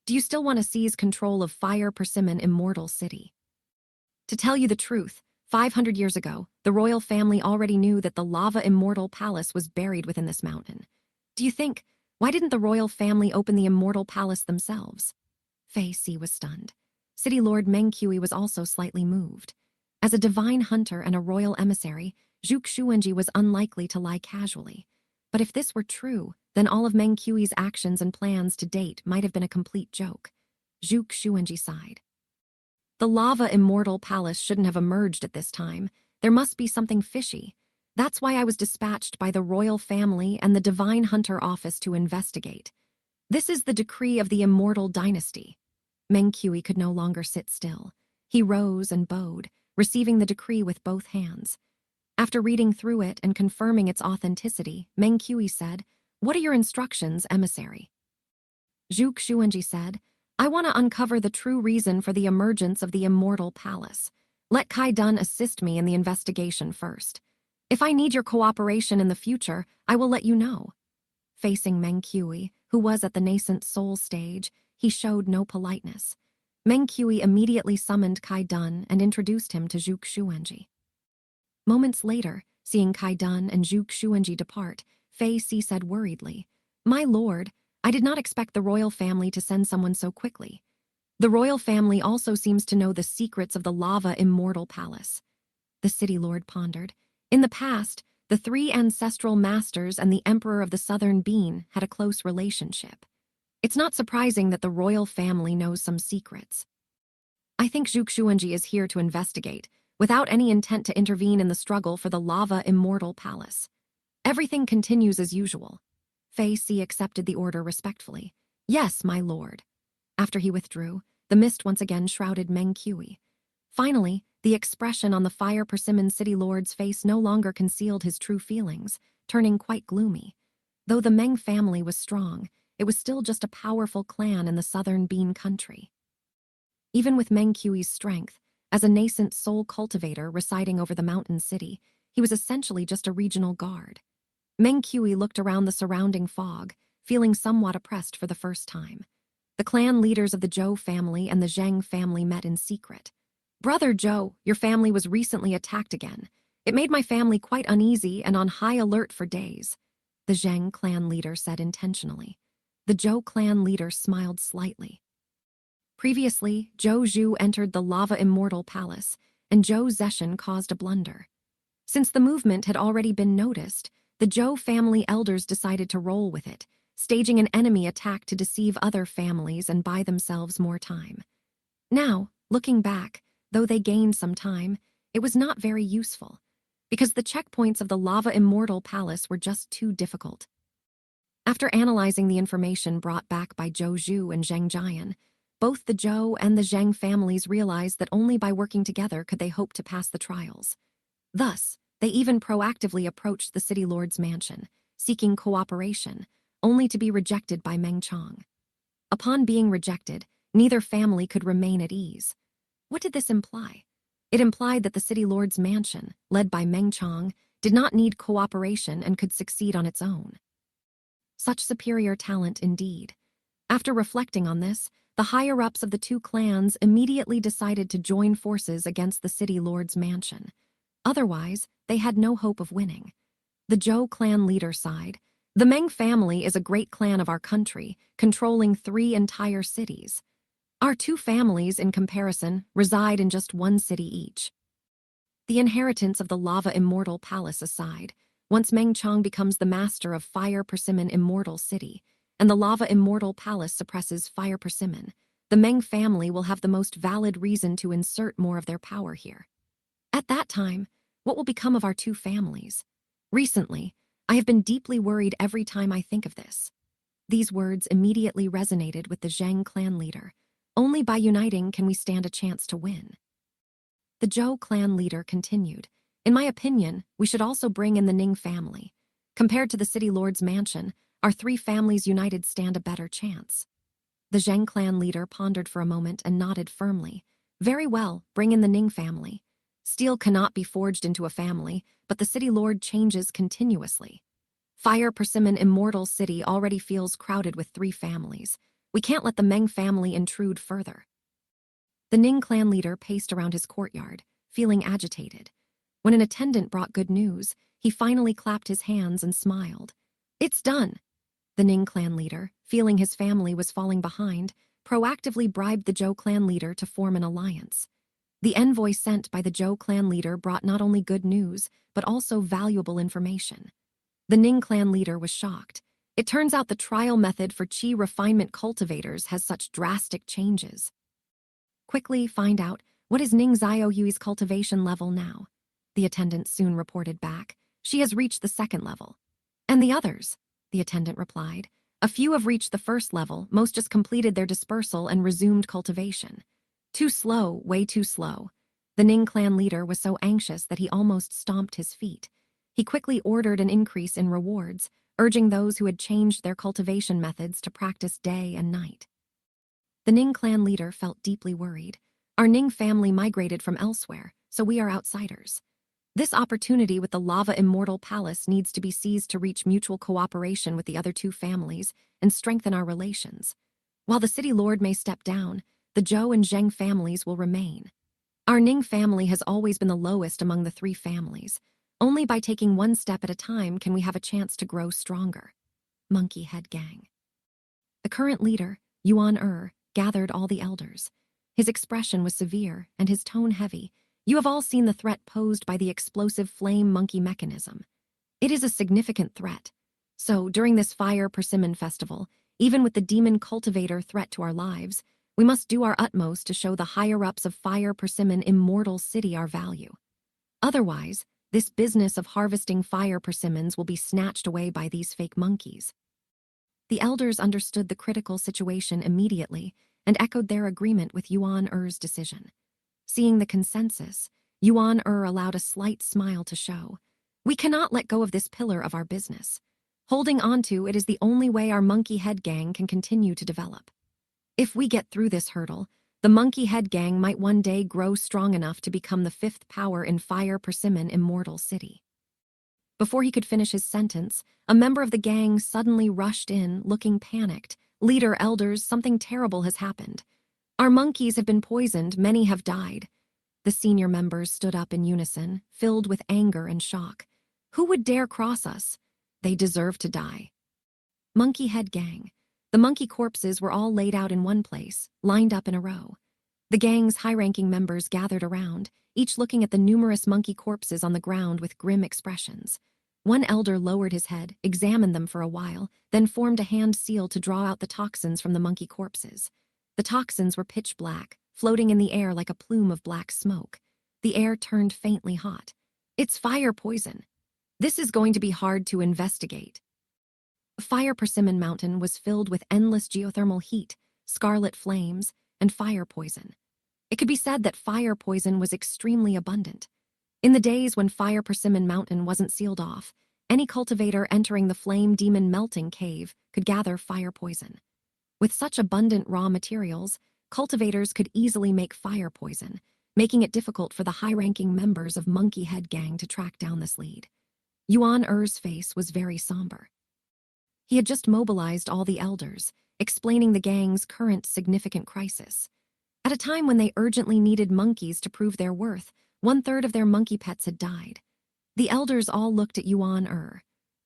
Do you still want to seize control of Fire Persimmon Immortal City? To tell you the truth, 500 years ago, the royal family already knew that the Lava Immortal Palace was buried within this mountain. Do you think, why didn't the royal family open the Immortal Palace themselves? Fei Si was stunned. City Lord Meng Qi was also slightly moved. As a divine hunter and a royal emissary, Zhu Xuanji was unlikely to lie casually. But if this were true, then all of Meng Qi's actions and plans to date might have been a complete joke. Zhu Xuanji sighed. The Lava Immortal Palace shouldn't have emerged at this time. There must be something fishy. That's why I was dispatched by the royal family and the Divine Hunter Office to investigate. This is the decree of the Immortal Dynasty. Meng Qi could no longer sit still. He rose and bowed, receiving the decree with both hands. After reading through it and confirming its authenticity, Meng Qi said, "What are your instructions, emissary?" Zhu Xuanji said, "I want to uncover the true reason for the emergence of the Immortal Palace. Let Kai Dun assist me in the investigation first. If I need your cooperation in the future, I will let you know." Facing Meng Qi, who was at the nascent soul stage, he showed no politeness. Meng Qi immediately summoned Kai Dun and introduced him to Zhu Xuanji. Moments later, seeing Kai Dun and Zhu Xuanji depart, Fei Si said worriedly, "My lord, I did not expect the royal family to send someone so quickly. The royal family also seems to know the secrets of the Lava Immortal Palace." The city lord pondered. In the past, the 3 ancestral masters and the Emperor of the Southern Bean had a close relationship. It's not surprising that the royal family knows some secrets. I think Zhu Xuanji is here to investigate, without any intent to intervene in the struggle for the Lava Immortal Palace. Everything continues as usual. Fei Si accepted the order respectfully. "Yes, my lord." After he withdrew, the mist once again shrouded Meng Qi. Finally, the expression on the Fire Persimmon City Lord's face no longer concealed his true feelings, turning quite gloomy. Though the Meng family was strong, it was still just a powerful clan in the southern Bean country. Even with Meng Qi's strength, as a nascent soul cultivator residing over the mountain city, he was essentially just a regional guard. Meng Qi looked around the surrounding fog, feeling somewhat oppressed for the first time. The clan leaders of the Zhou family and the Zheng family met in secret. "Brother Zhou, your family was recently attacked again. It made my family quite uneasy and on high alert for days," the Zheng clan leader said intentionally. The Zhou clan leader smiled slightly. Previously, Zhou Zhu entered the Lava Immortal Palace, and Zhou Zeshan caused a blunder. Since the movement had already been noticed, the Zhou family elders decided to roll with it, staging an enemy attack to deceive other families and buy themselves more time. Now, looking back, though they gained some time, it was not very useful, because the checkpoints of the Lava Immortal Palace were just too difficult. After analyzing the information brought back by Zhou Zhu and Zheng Jian, both the Zhou and the Zheng families realized that only by working together could they hope to pass the trials. Thus, They even proactively approached the city lord's mansion, seeking cooperation, only to be rejected by Meng Chong. Upon being rejected, neither family could remain at ease. What did this imply? It implied that the city lord's mansion, led by Meng Chong, did not need cooperation and could succeed on its own. Such superior talent indeed. After reflecting on this, the higher-ups of the two clans immediately decided to join forces against the city lord's mansion. Otherwise, they had no hope of winning. The Zhou clan leader sighed. The Meng family is a great clan of our country, controlling 3 entire cities. Our 2 families, in comparison, reside in just 1 city each. The inheritance of the Lava Immortal Palace aside, once Meng Chong becomes the master of Fire Persimmon Immortal City, and the Lava Immortal Palace suppresses Fire Persimmon, the Meng family will have the most valid reason to insert more of their power here. At that time, what will become of our 2 families? Recently, I have been deeply worried every time I think of this. These words immediately resonated with the Zheng clan leader. Only by uniting can we stand a chance to win. The Zhou clan leader continued. In my opinion, we should also bring in the Ning family. Compared to the city lord's mansion, our 3 families united stand a better chance. The Zheng clan leader pondered for a moment and nodded firmly. Very well, bring in the Ning family. Steel cannot be forged into a family, but the city lord changes continuously. Fire Persimmon Immortal City already feels crowded with 3 families. We can't let the Meng family intrude further. The Ning clan leader paced around his courtyard, feeling agitated. When an attendant brought good news, he finally clapped his hands and smiled. It's done. The Ning clan leader, feeling his family was falling behind, proactively bribed the Zhou clan leader to form an alliance. The envoy sent by the Zhou clan leader brought not only good news, but also valuable information. The Ning clan leader was shocked. It turns out the trial method for qi refinement cultivators has such drastic changes. Quickly find out, what is Ning Xiaoyui's cultivation level now? The attendant soon reported back. She has reached the 2nd level. And the others? The attendant replied. A few have reached the 1st level, most just completed their dispersal and resumed cultivation. Too slow, way too slow. The Ning clan leader was so anxious that he almost stomped his feet. He quickly ordered an increase in rewards, urging those who had changed their cultivation methods to practice day and night. The Ning clan leader felt deeply worried. Our Ning family migrated from elsewhere, so we are outsiders. This opportunity with the Lava Immortal Palace needs to be seized to reach mutual cooperation with the other 2 families and strengthen our relations. While the city lord may step down, the Zhou and Zheng families will remain. Our Ning family has always been the lowest among the 3 families. Only by taking 1 step at a time can we have a chance to grow stronger. Monkey Head Gang. The current leader, Yuan gathered all the elders. His expression was severe and his tone heavy. You have all seen the threat posed by the explosive flame monkey mechanism. It is a significant threat. So, during this Fire Persimmon Festival, even with the demon cultivator threat to our lives, we must do our utmost to show the higher-ups of Fire Persimmon Immortal City our value. Otherwise, this business of harvesting fire persimmons will be snatched away by these fake monkeys. The elders understood the critical situation immediately and echoed their agreement with Yuan-er's decision. Seeing the consensus, Yuan-er allowed a slight smile to show. We cannot let go of this pillar of our business. Holding on to it is the only way our Monkey Head Gang can continue to develop. If we get through this hurdle, the Monkey Head Gang might one day grow strong enough to become the 5th power in Fire Persimmon Immortal City. Before he could finish his sentence, a member of the gang suddenly rushed in, looking panicked. Leader, elders, something terrible has happened. Our monkeys have been poisoned, many have died. The senior members stood up in unison, filled with anger and shock. Who would dare cross us? They deserve to die. Monkey Head Gang. The monkey corpses were all laid out in one place, lined up in a row. The gang's high-ranking members gathered around, each looking at the numerous monkey corpses on the ground with grim expressions. One elder lowered his head, examined them for a while, then formed a hand seal to draw out the toxins from the monkey corpses. The toxins were pitch black, floating in the air like a plume of black smoke. The air turned faintly hot. It's fire poison. This is going to be hard to investigate. Fire Persimmon Mountain was filled with endless geothermal heat, scarlet flames, and fire poison. It could be said that fire poison was extremely abundant. In the days when Fire Persimmon Mountain wasn't sealed off, any cultivator entering the Flame Demon Melting Cave could gather fire poison. With such abundant raw materials, cultivators could easily make fire poison, making it difficult for the high-ranking members of Monkey Head Gang to track down this lead. Yuan Er's face was very somber. He had just mobilized all the elders, explaining the gang's current significant crisis. At a time when they urgently needed monkeys to prove their worth, 1/3 of their monkey pets had died. The elders all looked at Yuan Er.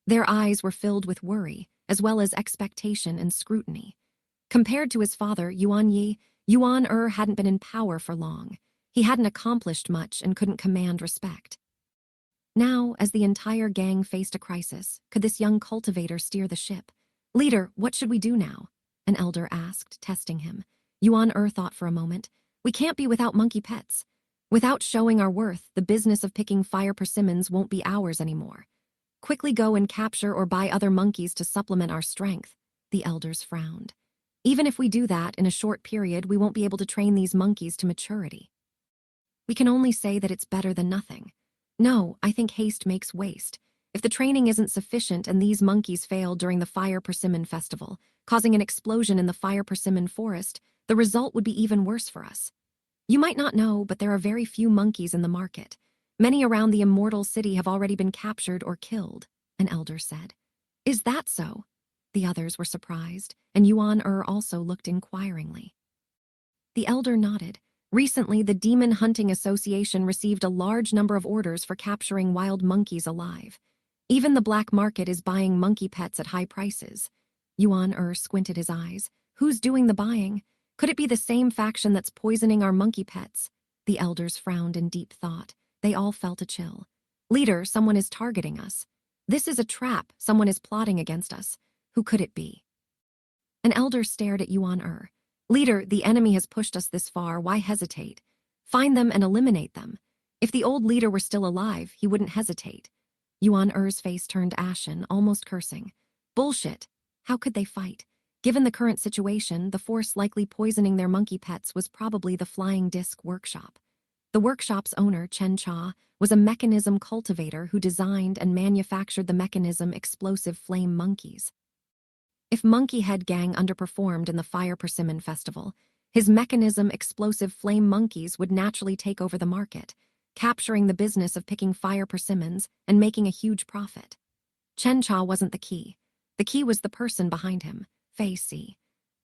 Their eyes were filled with worry, as well as expectation and scrutiny. Compared to his father, Yuan Yi, Yuan Er hadn't been in power for long. He hadn't accomplished much and couldn't command respect. Now, as the entire gang faced a crisis, could this young cultivator steer the ship? "Leader, what should we do now?" an elder asked, testing him. Yuan Er thought for a moment. "We can't be without monkey pets. Without showing our worth, the business of picking fire persimmons won't be ours anymore. Quickly go and capture or buy other monkeys to supplement our strength." The elders frowned. "Even if we do that in a short period, we won't be able to train these monkeys to maturity. We can only say that it's better than nothing. No, I think haste makes waste. If the training isn't sufficient and these monkeys fail during the Fire Persimmon Festival, causing an explosion in the Fire Persimmon Forest, the result would be even worse for us. You might not know, but there are very few monkeys in the market. Many around the Immortal City have already been captured or killed," an elder said. "Is that so?" The others were surprised, and Yuan Er also looked inquiringly. The elder nodded. "Recently, the Demon Hunting Association received a large number of orders for capturing wild monkeys alive. Even the black market is buying monkey pets at high prices." Yuan Er squinted his eyes. "Who's doing the buying? Could it be the same faction that's poisoning our monkey pets?" The elders frowned in deep thought. They all felt a chill. "Leader, someone is targeting us. This is a trap. Someone is plotting against us. Who could it be?" An elder stared at Yuan Er. "Leader, the enemy has pushed us this far. Why hesitate? Find them and eliminate them. If the old leader were still alive, he wouldn't hesitate." Yuan Er's face turned ashen, almost cursing. "Bullshit. How could they fight? Given the current situation, the force likely poisoning their monkey pets was probably the Flying Disc Workshop. The workshop's owner, xianxia, was a mechanism cultivator who designed and manufactured the mechanism explosive flame monkeys. If Monkey Head Gang underperformed in the Fire Persimmon Festival, his mechanism explosive flame monkeys would naturally take over the market, capturing the business of picking fire persimmons and making a huge profit. Xianxia wasn't the key. The key was the person behind him, Fei Si.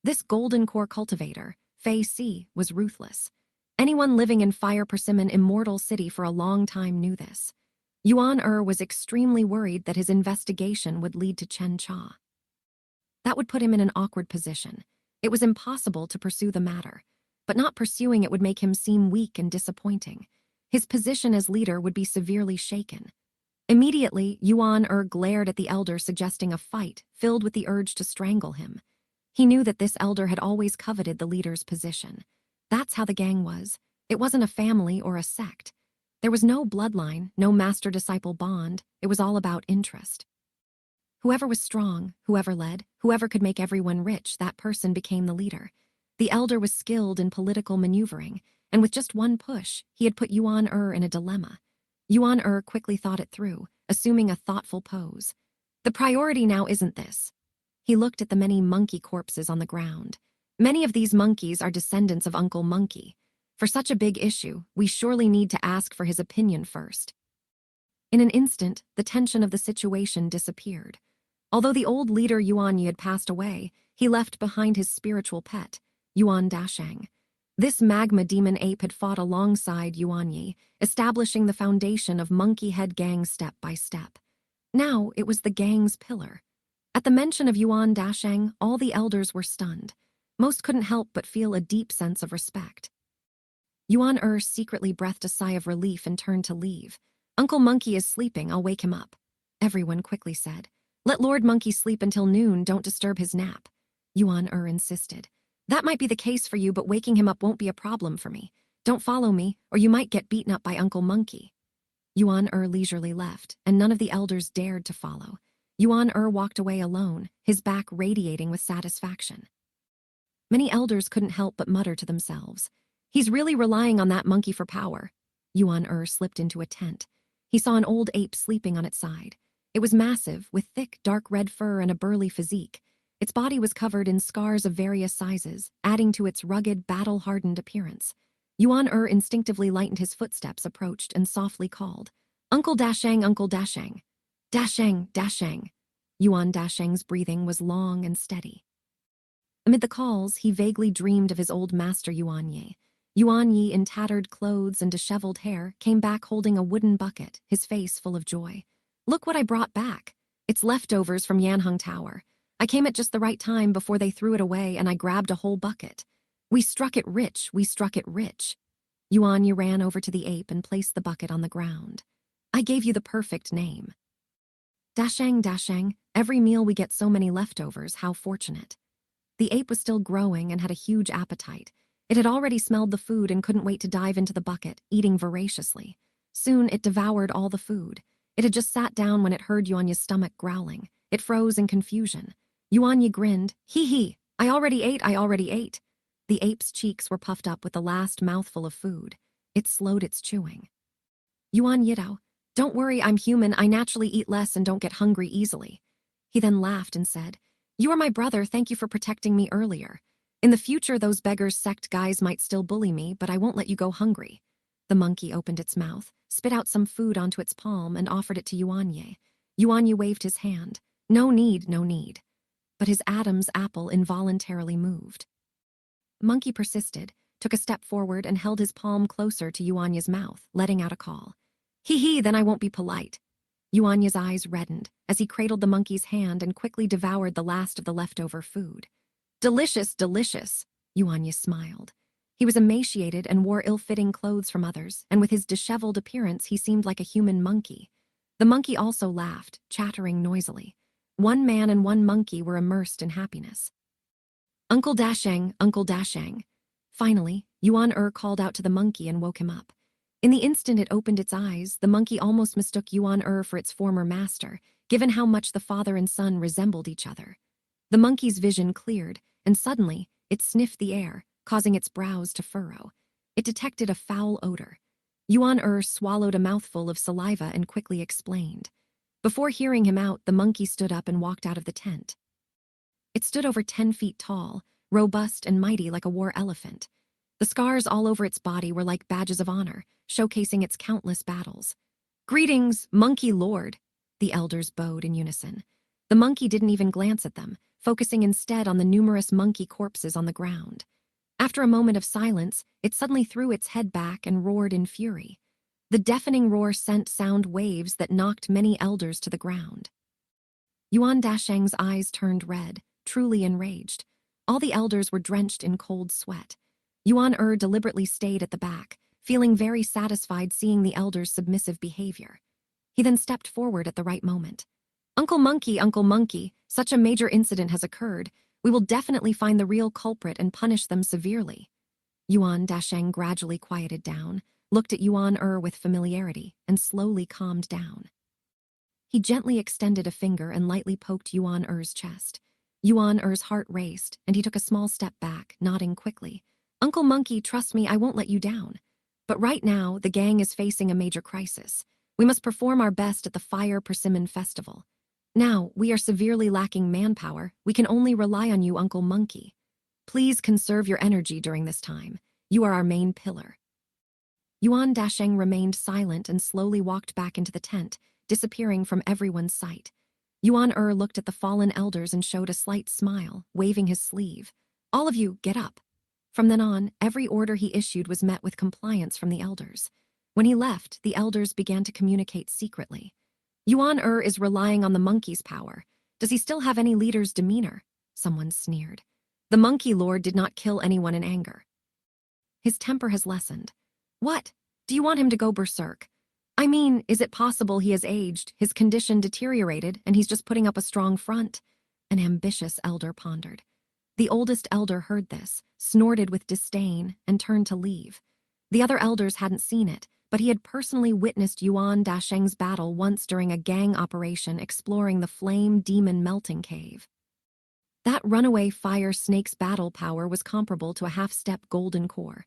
This golden core cultivator, Fei Si, was ruthless. Anyone living in Fire Persimmon Immortal City for a long time knew this. Yuan Er was extremely worried that his investigation would lead to xianxia. That would put him in an awkward position. It was impossible to pursue the matter, but not pursuing it would make him seem weak and disappointing. His position as leader would be severely shaken. Immediately, Yuan Er glared at the elder, suggesting a fight, filled with the urge to strangle him. He knew that this elder had always coveted the leader's position. That's how the gang was. It wasn't a family or a sect. There was no bloodline, no master-disciple bond. It was all about interest. Whoever was strong, whoever led, whoever could make everyone rich, that person became the leader. The elder was skilled in political maneuvering, and with just one push, he had put Yuan Er in a dilemma. Yuan Er quickly thought it through, assuming a thoughtful pose. The priority now isn't this. He looked at the many monkey corpses on the ground. Many of these monkeys are descendants of Uncle Monkey. For such a big issue, we surely need to ask for his opinion first. In an instant, the tension of the situation disappeared. Although the old leader Yuan Yi had passed away, he left behind his spiritual pet, Yuan Dashang. This magma demon ape had fought alongside Yuan Yi, establishing the foundation of Monkey Head Gang step by step. Now it was the gang's pillar. At the mention of Yuan Dashang, all the elders were stunned. Most couldn't help but feel a deep sense of respect. Yuan Er secretly breathed a sigh of relief and turned to leave. "Uncle Monkey is sleeping, I'll wake him up," everyone quickly said. "Let Lord Monkey sleep until noon, don't disturb his nap," Yuan Er insisted. "That might be the case for you, but waking him up won't be a problem for me. Don't follow me, or you might get beaten up by Uncle Monkey." Yuan Er leisurely left, and none of the elders dared to follow. Yuan Er walked away alone, his back radiating with satisfaction. Many elders couldn't help but mutter to themselves. "He's really relying on that monkey for power." Yuan slipped into a tent. He saw an old ape sleeping on its side. It was massive, with thick, dark red fur and a burly physique. Its body was covered in scars of various sizes, adding to its rugged, battle-hardened appearance. Yuan instinctively lightened his footsteps, approached, and softly called, "Uncle Dasheng, Uncle Dasheng." "Dasheng, Dasheng." Yuan Dasheng's breathing was long and steady. Amid the calls, he vaguely dreamed of his old master Yuan Yi. Yuan Yi, in tattered clothes and disheveled hair, came back holding a wooden bucket, his face full of joy. "Look what I brought back. It's leftovers from Yanheng Tower. I came at just the right time before they threw it away, and I grabbed a whole bucket. We struck it rich, we struck it rich." Yuan Yi ran over to the ape and placed the bucket on the ground. "I gave you the perfect name." "Dasheng, Dasheng, every meal we get so many leftovers, how fortunate." The ape was still growing and had a huge appetite. It had already smelled the food and couldn't wait to dive into the bucket, eating voraciously. Soon it devoured all the food. It had just sat down when it heard Yuan Yi's stomach growling. It froze in confusion. Yuan Yi grinned. "Hee hee, I already ate, I already ate." The ape's cheeks were puffed up with the last mouthful of food. It slowed its chewing. "Yuan Yidao, don't worry, I'm human, I naturally eat less and don't get hungry easily." He then laughed and said, "You are my brother, thank you for protecting me earlier. In the future, those beggars sect guys might still bully me, but I won't let you go hungry." The monkey opened its mouth, spit out some food onto its palm, and offered it to Yuan Yi. Yuan Yi waved his hand. "No need, no need." But his Adam's apple involuntarily moved. Monkey persisted, took a step forward, and held his palm closer to Yuan Yi's mouth, letting out a call. "Hee hee, then I won't be polite." Yuan Yi's eyes reddened as he cradled the monkey's hand and quickly devoured the last of the leftover food. "Delicious, delicious." Yuan Yi smiled. He was emaciated and wore ill-fitting clothes from others, and with his disheveled appearance he seemed like a human monkey. The monkey also laughed, chattering noisily. One man and one monkey were immersed in happiness. "Uncle Dasheng, Uncle Dasheng." Finally, Yuan called out to the monkey and woke him up. In the instant it opened its eyes, the monkey almost mistook Yuan for its former master, given how much the father and son resembled each other. The monkey's vision cleared, and suddenly, it sniffed the air, causing its brows to furrow. It detected a foul odor. Yuan swallowed a mouthful of saliva and quickly explained. Before hearing him out, the monkey stood up and walked out of the tent. It stood over 10 feet tall, robust and mighty like a war elephant. The scars all over its body were like badges of honor, showcasing its countless battles. "Greetings, Monkey Lord," the elders bowed in unison. The monkey didn't even glance at them, focusing instead on the numerous monkey corpses on the ground. After a moment of silence, it suddenly threw its head back and roared in fury. The deafening roar sent sound waves that knocked many elders to the ground. Yuan Dasheng's eyes turned red, truly enraged. All the elders were drenched in cold sweat. Yuan deliberately stayed at the back, feeling very satisfied seeing the elders' submissive behavior. He then stepped forward at the right moment. Uncle Monkey, such a major incident has occurred. We will definitely find the real culprit and punish them severely." Yuan Dasheng gradually quieted down, looked at Yuan with familiarity, and slowly calmed down. He gently extended a finger and lightly poked Yuan chest. Yuan heart raced, and he took a small step back, nodding quickly. "Uncle Monkey, trust me, I won't let you down. But right now, the gang is facing a major crisis. We must perform our best at the Fire Persimmon Festival. Now, we are severely lacking manpower. We can only rely on you, Uncle Monkey. Please conserve your energy during this time. You are our main pillar." Yuan Dasheng remained silent and slowly walked back into the tent, disappearing from everyone's sight. Yuan looked at the fallen elders and showed a slight smile, waving his sleeve. "All of you, get up." From then on, every order he issued was met with compliance from the elders. When he left, the elders began to communicate secretly. "Yuan is relying on the monkey's power. Does he still have any leader's demeanor?" Someone sneered. "The Monkey Lord did not kill anyone in anger. His temper has lessened." "What? Do you want him to go berserk?" "I mean, is it possible he has aged, his condition deteriorated, and he's just putting up a strong front?" An ambitious elder pondered. The oldest elder heard this, snorted with disdain, and turned to leave. The other elders hadn't seen it, but he had personally witnessed Yuan Dasheng's battle once during a gang operation exploring the Flame Demon Melting Cave. That runaway fire snake's battle power was comparable to a half-step golden core.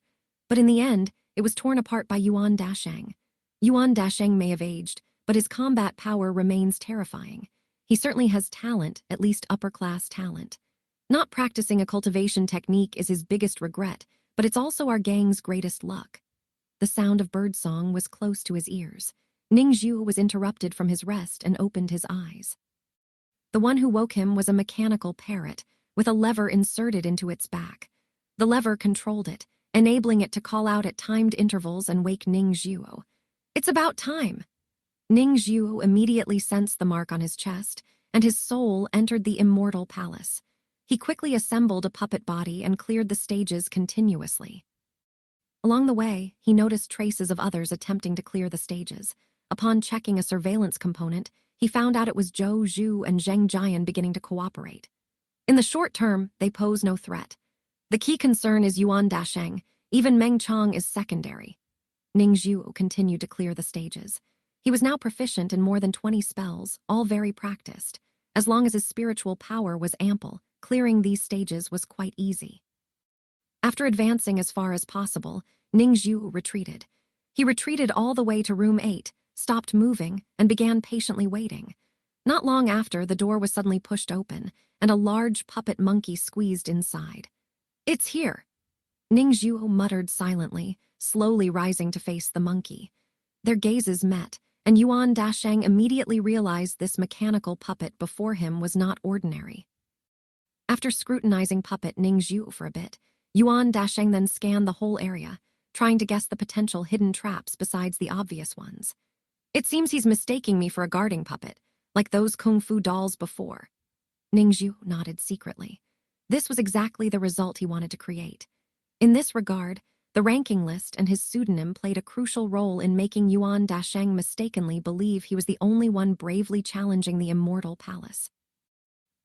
But in the end, it was torn apart by Yuan Dasheng. Yuan Dasheng may have aged, but his combat power remains terrifying. He certainly has talent, at least upper-class talent. Not practicing a cultivation technique is his biggest regret, but it's also our gang's greatest luck. The sound of birdsong was close to his ears. Ning Zhu was interrupted from his rest and opened his eyes. The one who woke him was a mechanical parrot, with a lever inserted into its back. The lever controlled it, enabling it to call out at timed intervals and wake Ning Zhu. "It's about time!" Ning Zhu immediately sensed the mark on his chest, and his soul entered the Immortal Palace. He quickly assembled a puppet body and cleared the stages continuously. Along the way, he noticed traces of others attempting to clear the stages. Upon checking a surveillance component, he found out it was Zhou Zhu and Zheng Jian beginning to cooperate. In the short term, they pose no threat. The key concern is Yuan Dasheng. Even Meng Chong is secondary. Ning Zhu continued to clear the stages. He was now proficient in more than 20 spells, all very practiced. As long as his spiritual power was ample, clearing these stages was quite easy. After advancing as far as possible, Ning Zhu retreated. He retreated all the way to room 8, stopped moving, and began patiently waiting. Not long after, the door was suddenly pushed open, and a large puppet monkey squeezed inside. "It's here!" Ning Zhu muttered silently, slowly rising to face the monkey. Their gazes met, and Yuan Dasheng immediately realized this mechanical puppet before him was not ordinary. After scrutinizing puppet Ning Zhu for a bit, Yuan Dasheng then scanned the whole area, trying to guess the potential hidden traps besides the obvious ones. "It seems he's mistaking me for a guarding puppet, like those kung fu dolls before." Ning Zhu nodded secretly. This was exactly the result he wanted to create. In this regard, the ranking list and his pseudonym played a crucial role in making Yuan Dasheng mistakenly believe he was the only one bravely challenging the Immortal Palace.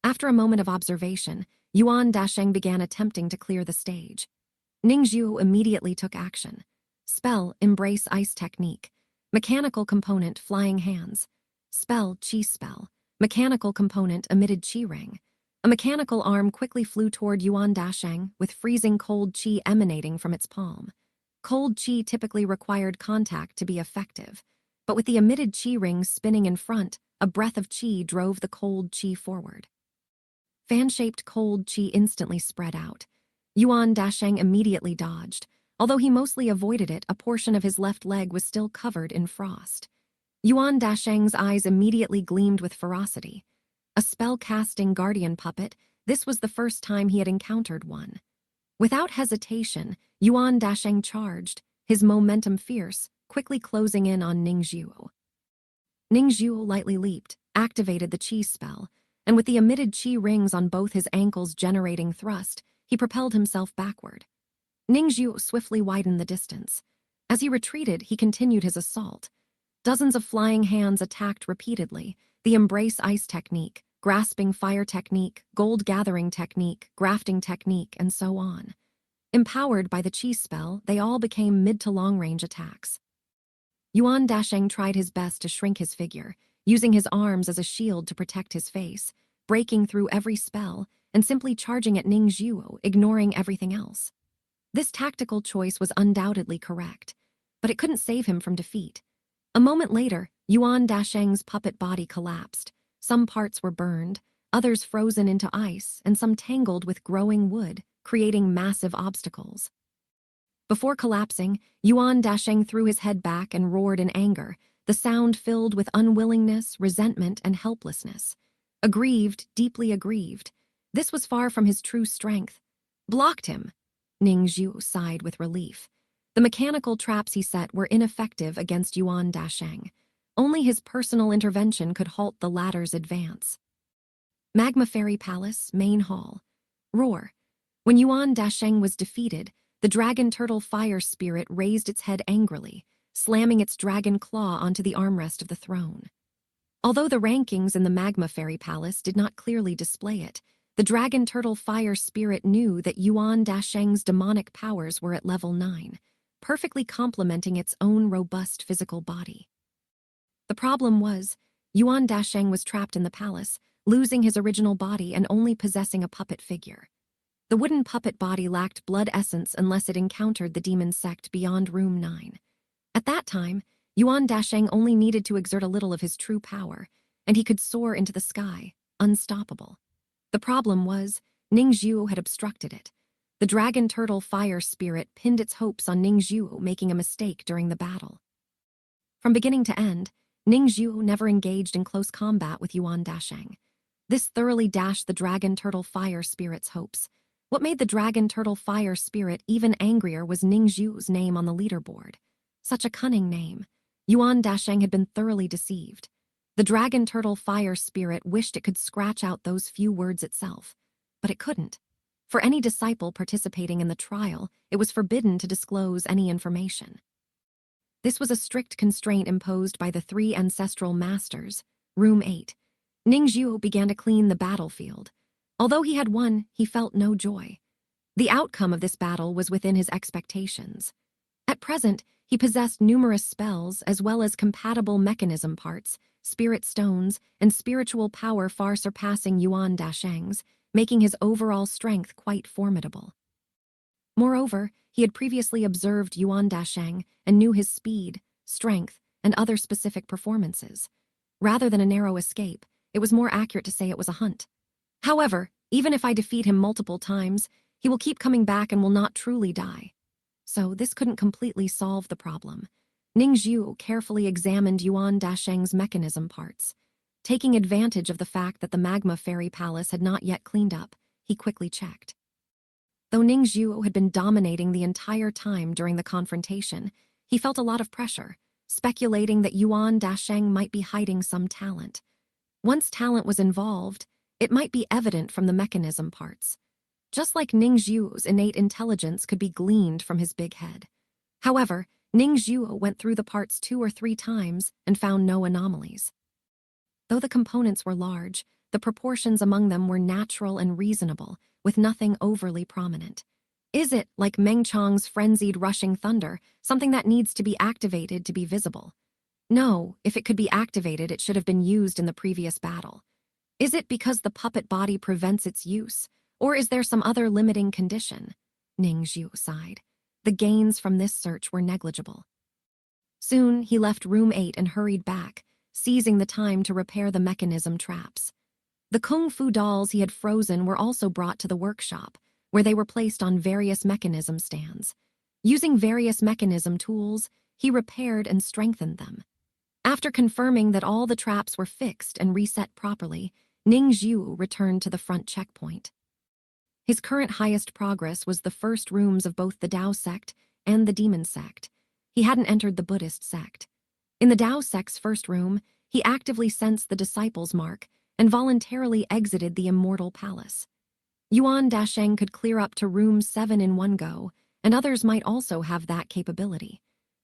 After a moment of observation, Yuan Dasheng began attempting to clear the stage. Ning Zhu immediately took action. Spell, Embrace Ice Technique. Mechanical component, Flying Hands. Spell, Chi Spell. Mechanical component, Emitted Chi Ring. A mechanical arm quickly flew toward Yuan Dasheng, with freezing cold chi emanating from its palm. Cold chi typically required contact to be effective, but with the emitted chi ring spinning in front, a breath of chi drove the cold chi forward. Fan-shaped cold chi instantly spread out. Yuan Dasheng immediately dodged. Although he mostly avoided it, a portion of his left leg was still covered in frost. Yuan Dasheng's eyes immediately gleamed with ferocity. A spell-casting guardian puppet, this was the first time he had encountered one. Without hesitation, Yuan Dasheng charged, his momentum fierce, quickly closing in on Ning Zhu. Ning Zhu lightly leaped, activated the chi spell, and with the emitted chi rings on both his ankles generating thrust, he propelled himself backward. Ning Zhu swiftly widened the distance. As he retreated, he continued his assault. Dozens of flying hands attacked repeatedly, the Embrace Ice Technique, Grasping Fire Technique, Gold Gathering Technique, Grafting Technique, and so on. Empowered by the chi spell, they all became mid to long-range attacks. Yuan Dasheng tried his best to shrink his figure, using his arms as a shield to protect his face, breaking through every spell, and simply charging at Ning Zhu, ignoring everything else. This tactical choice was undoubtedly correct, but it couldn't save him from defeat. A moment later, Yuan Dasheng's puppet body collapsed. Some parts were burned, others frozen into ice, and some tangled with growing wood, creating massive obstacles. Before collapsing, Yuan Dasheng threw his head back and roared in anger, the sound filled with unwillingness, resentment, and helplessness. Aggrieved, deeply aggrieved. This was far from his true strength. "Blocked him." Ning Zhu sighed with relief. The mechanical traps he set were ineffective against Yuan Dasheng. Only his personal intervention could halt the latter's advance. Magma Fairy Palace, Main Hall. Roar. When Yuan Dasheng was defeated, the dragon turtle fire spirit raised its head angrily, slamming its dragon claw onto the armrest of the throne. Although the rankings in the Magma Fairy Palace did not clearly display it, the dragon turtle fire spirit knew that Yuan Dasheng's demonic powers were at level 9, perfectly complementing its own robust physical body. The problem was, Yuan Dasheng was trapped in the palace, losing his original body and only possessing a puppet figure. The wooden puppet body lacked blood essence unless it encountered the demon sect beyond room 9. At that time, Yuan Dasheng only needed to exert a little of his true power, and he could soar into the sky, unstoppable. The problem was, Ningzhu had obstructed it. The dragon turtle fire spirit pinned its hopes on Ningzhu making a mistake during the battle. From beginning to end, Ningzhu never engaged in close combat with Yuan Dasheng. This thoroughly dashed the dragon turtle fire spirit's hopes. What made the dragon turtle fire spirit even angrier was Ningzhu's name on the leaderboard. Such a cunning name. Yuan Dasheng had been thoroughly deceived. The dragon turtle fire spirit wished it could scratch out those few words itself, but it couldn't. For any disciple participating in the trial, it was forbidden to disclose any information. This was a strict constraint imposed by the 3 ancestral masters. Room 8. Ningzhu began to clean the battlefield. Although he had won, he felt no joy. The outcome of this battle was within his expectations. At present, he possessed numerous spells as well as compatible mechanism parts, spirit stones, and spiritual power far surpassing Yuan Dasheng's, making his overall strength quite formidable. Moreover, he had previously observed Yuan Dasheng and knew his speed, strength, and other specific performances. Rather than a narrow escape, it was more accurate to say it was a hunt. However, even if I defeat him multiple times, he will keep coming back and will not truly die. So this couldn't completely solve the problem. Ningzhu carefully examined Yuan Dasheng's mechanism parts. Taking advantage of the fact that the magma fairy palace had not yet cleaned up, he quickly checked. Though Ningzhu had been dominating the entire time during the confrontation, he felt a lot of pressure, speculating that Yuan Dasheng might be hiding some talent. Once talent was involved, it might be evident from the mechanism parts. Just like Ningzhu's innate intelligence could be gleaned from his big head. However, Ningzhu went through the parts 2 or 3 times and found no anomalies. Though the components were large, the proportions among them were natural and reasonable, with nothing overly prominent. Is it, like Meng Chong's frenzied rushing thunder, something that needs to be activated to be visible? No, if it could be activated, it should have been used in the previous battle. Is it because the puppet body prevents its use, or is there some other limiting condition? Ningzhu sighed. The gains from this search were negligible. Soon, he left room 8 and hurried back, seizing the time to repair the mechanism traps. The kung fu dolls he had frozen were also brought to the workshop, where they were placed on various mechanism stands. Using various mechanism tools, he repaired and strengthened them. After confirming that all the traps were fixed and reset properly, Ningzhu returned to the front checkpoint. His current highest progress was the first rooms of both the Tao sect and the Demon sect. He hadn't entered the Buddhist sect. In the Tao sect's first room, he actively sensed the disciples' mark and voluntarily exited the Immortal Palace. Yuan Dasheng could clear up to room 7 in one go, and others might also have that capability.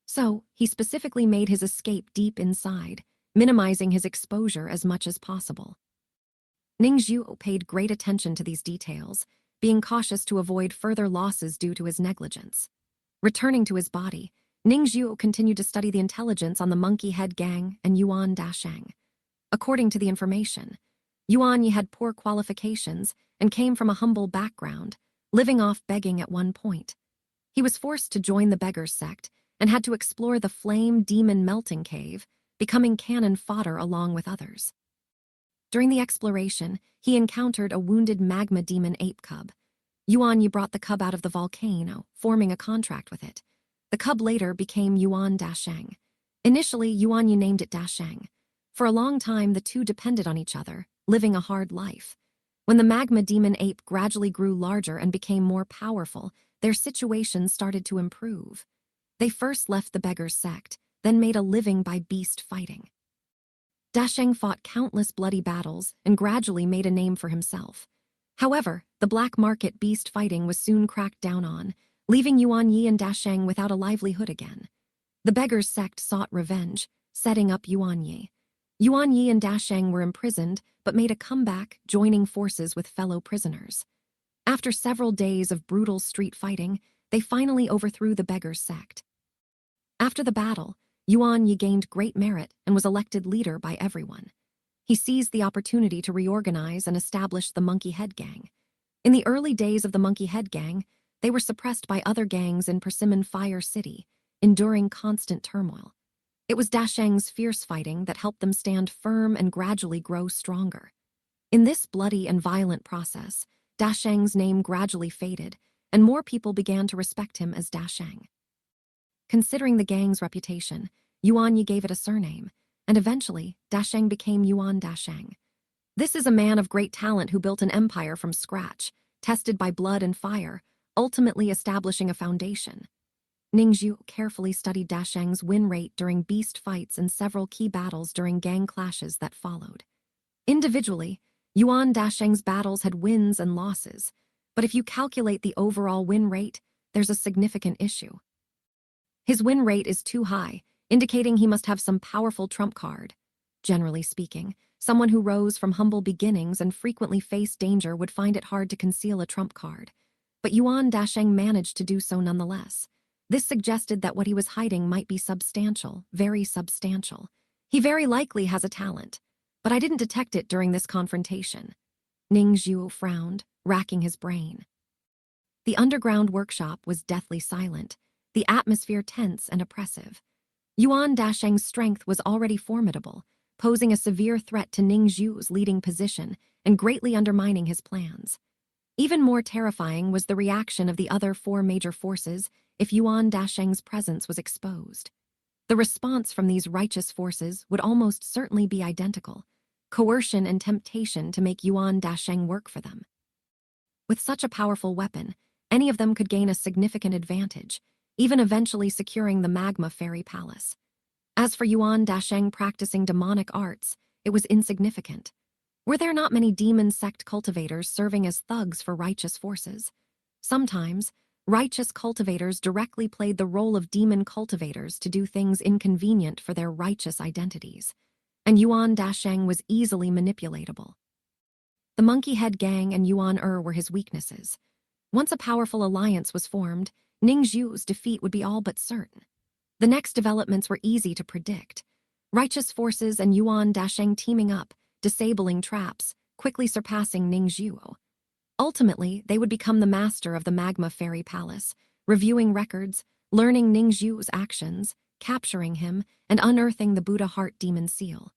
So, he specifically made his escape deep inside, minimizing his exposure as much as possible. Ningzhu paid great attention to these details, being cautious to avoid further losses due to his negligence. Returning to his body, Ningzhu continued to study the intelligence on the Monkey Head Gang and Yuan Dasheng. According to the information, Yuan Yi had poor qualifications and came from a humble background, living off begging at one point. He was forced to join the Beggars sect and had to explore the Flame Demon Melting Cave, becoming cannon fodder along with others. During the exploration, he encountered a wounded magma demon ape cub. Yuan Yi brought the cub out of the volcano, forming a contract with it. The cub later became Yuan Dasheng. Initially, Yuan Yi named it Dasheng. For a long time, the two depended on each other, living a hard life. When the magma demon ape gradually grew larger and became more powerful, their situation started to improve. They first left the Beggars sect, then made a living by beast fighting. Dasheng fought countless bloody battles and gradually made a name for himself. However, the black market beast fighting was soon cracked down on, leaving Yuan Yi and Dasheng without a livelihood again. The Beggars sect sought revenge, setting up Yuan Yi. Yuan Yi and Dasheng were imprisoned, but made a comeback, joining forces with fellow prisoners. After several days of brutal street fighting, they finally overthrew the Beggars sect. After the battle, Yuan Yi gained great merit and was elected leader by everyone. He seized the opportunity to reorganize and establish the Monkey Head Gang. In the early days of the Monkey Head Gang, they were suppressed by other gangs in Persimmon Fire City, enduring constant turmoil. It was Dasheng's fierce fighting that helped them stand firm and gradually grow stronger. In this bloody and violent process, Dasheng's name gradually faded, and more people began to respect him as Dasheng. Considering the gang's reputation, Yuan Yi gave it a surname, and eventually, Dasheng became Yuan Dasheng. This is a man of great talent who built an empire from scratch, tested by blood and fire, ultimately establishing a foundation. Ningzhu carefully studied Dasheng's win rate during beast fights and several key battles during gang clashes that followed. Individually, Yuan Dasheng's battles had wins and losses, but if you calculate the overall win rate, there's a significant issue. His win rate is too high, indicating he must have some powerful trump card. Generally speaking, someone who rose from humble beginnings and frequently faced danger would find it hard to conceal a trump card. But Yuan Dasheng managed to do so nonetheless. This suggested that what he was hiding might be substantial, very substantial. He very likely has a talent, but I didn't detect it during this confrontation. Ningzhu frowned, racking his brain. The underground workshop was deathly silent, the atmosphere tense and oppressive. Yuan Dasheng's strength was already formidable, posing a severe threat to Ningzhu's leading position and greatly undermining his plans. Even more terrifying was the reaction of the other four major forces if Yuan Dasheng's presence was exposed. The response from these righteous forces would almost certainly be identical: coercion and temptation to make Yuan Dasheng work for them. With such a powerful weapon, any of them could gain a significant advantage, even eventually securing the Magma Fairy Palace. As for Yuan Dasheng practicing demonic arts, it was insignificant. Were there not many demon sect cultivators serving as thugs for righteous forces? Sometimes, righteous cultivators directly played the role of demon cultivators to do things inconvenient for their righteous identities, and Yuan Dasheng was easily manipulatable. The Monkey Head Gang and Yuan were his weaknesses. Once a powerful alliance was formed, Ningzhu's defeat would be all but certain. The next developments were easy to predict. Righteous forces and Yuan Dasheng teaming up, disabling traps, quickly surpassing Ningzhu. Ultimately, they would become the master of the Magma Fairy Palace, reviewing records, learning Ningzhu's actions, capturing him, and unearthing the Buddha Heart Demon Seal.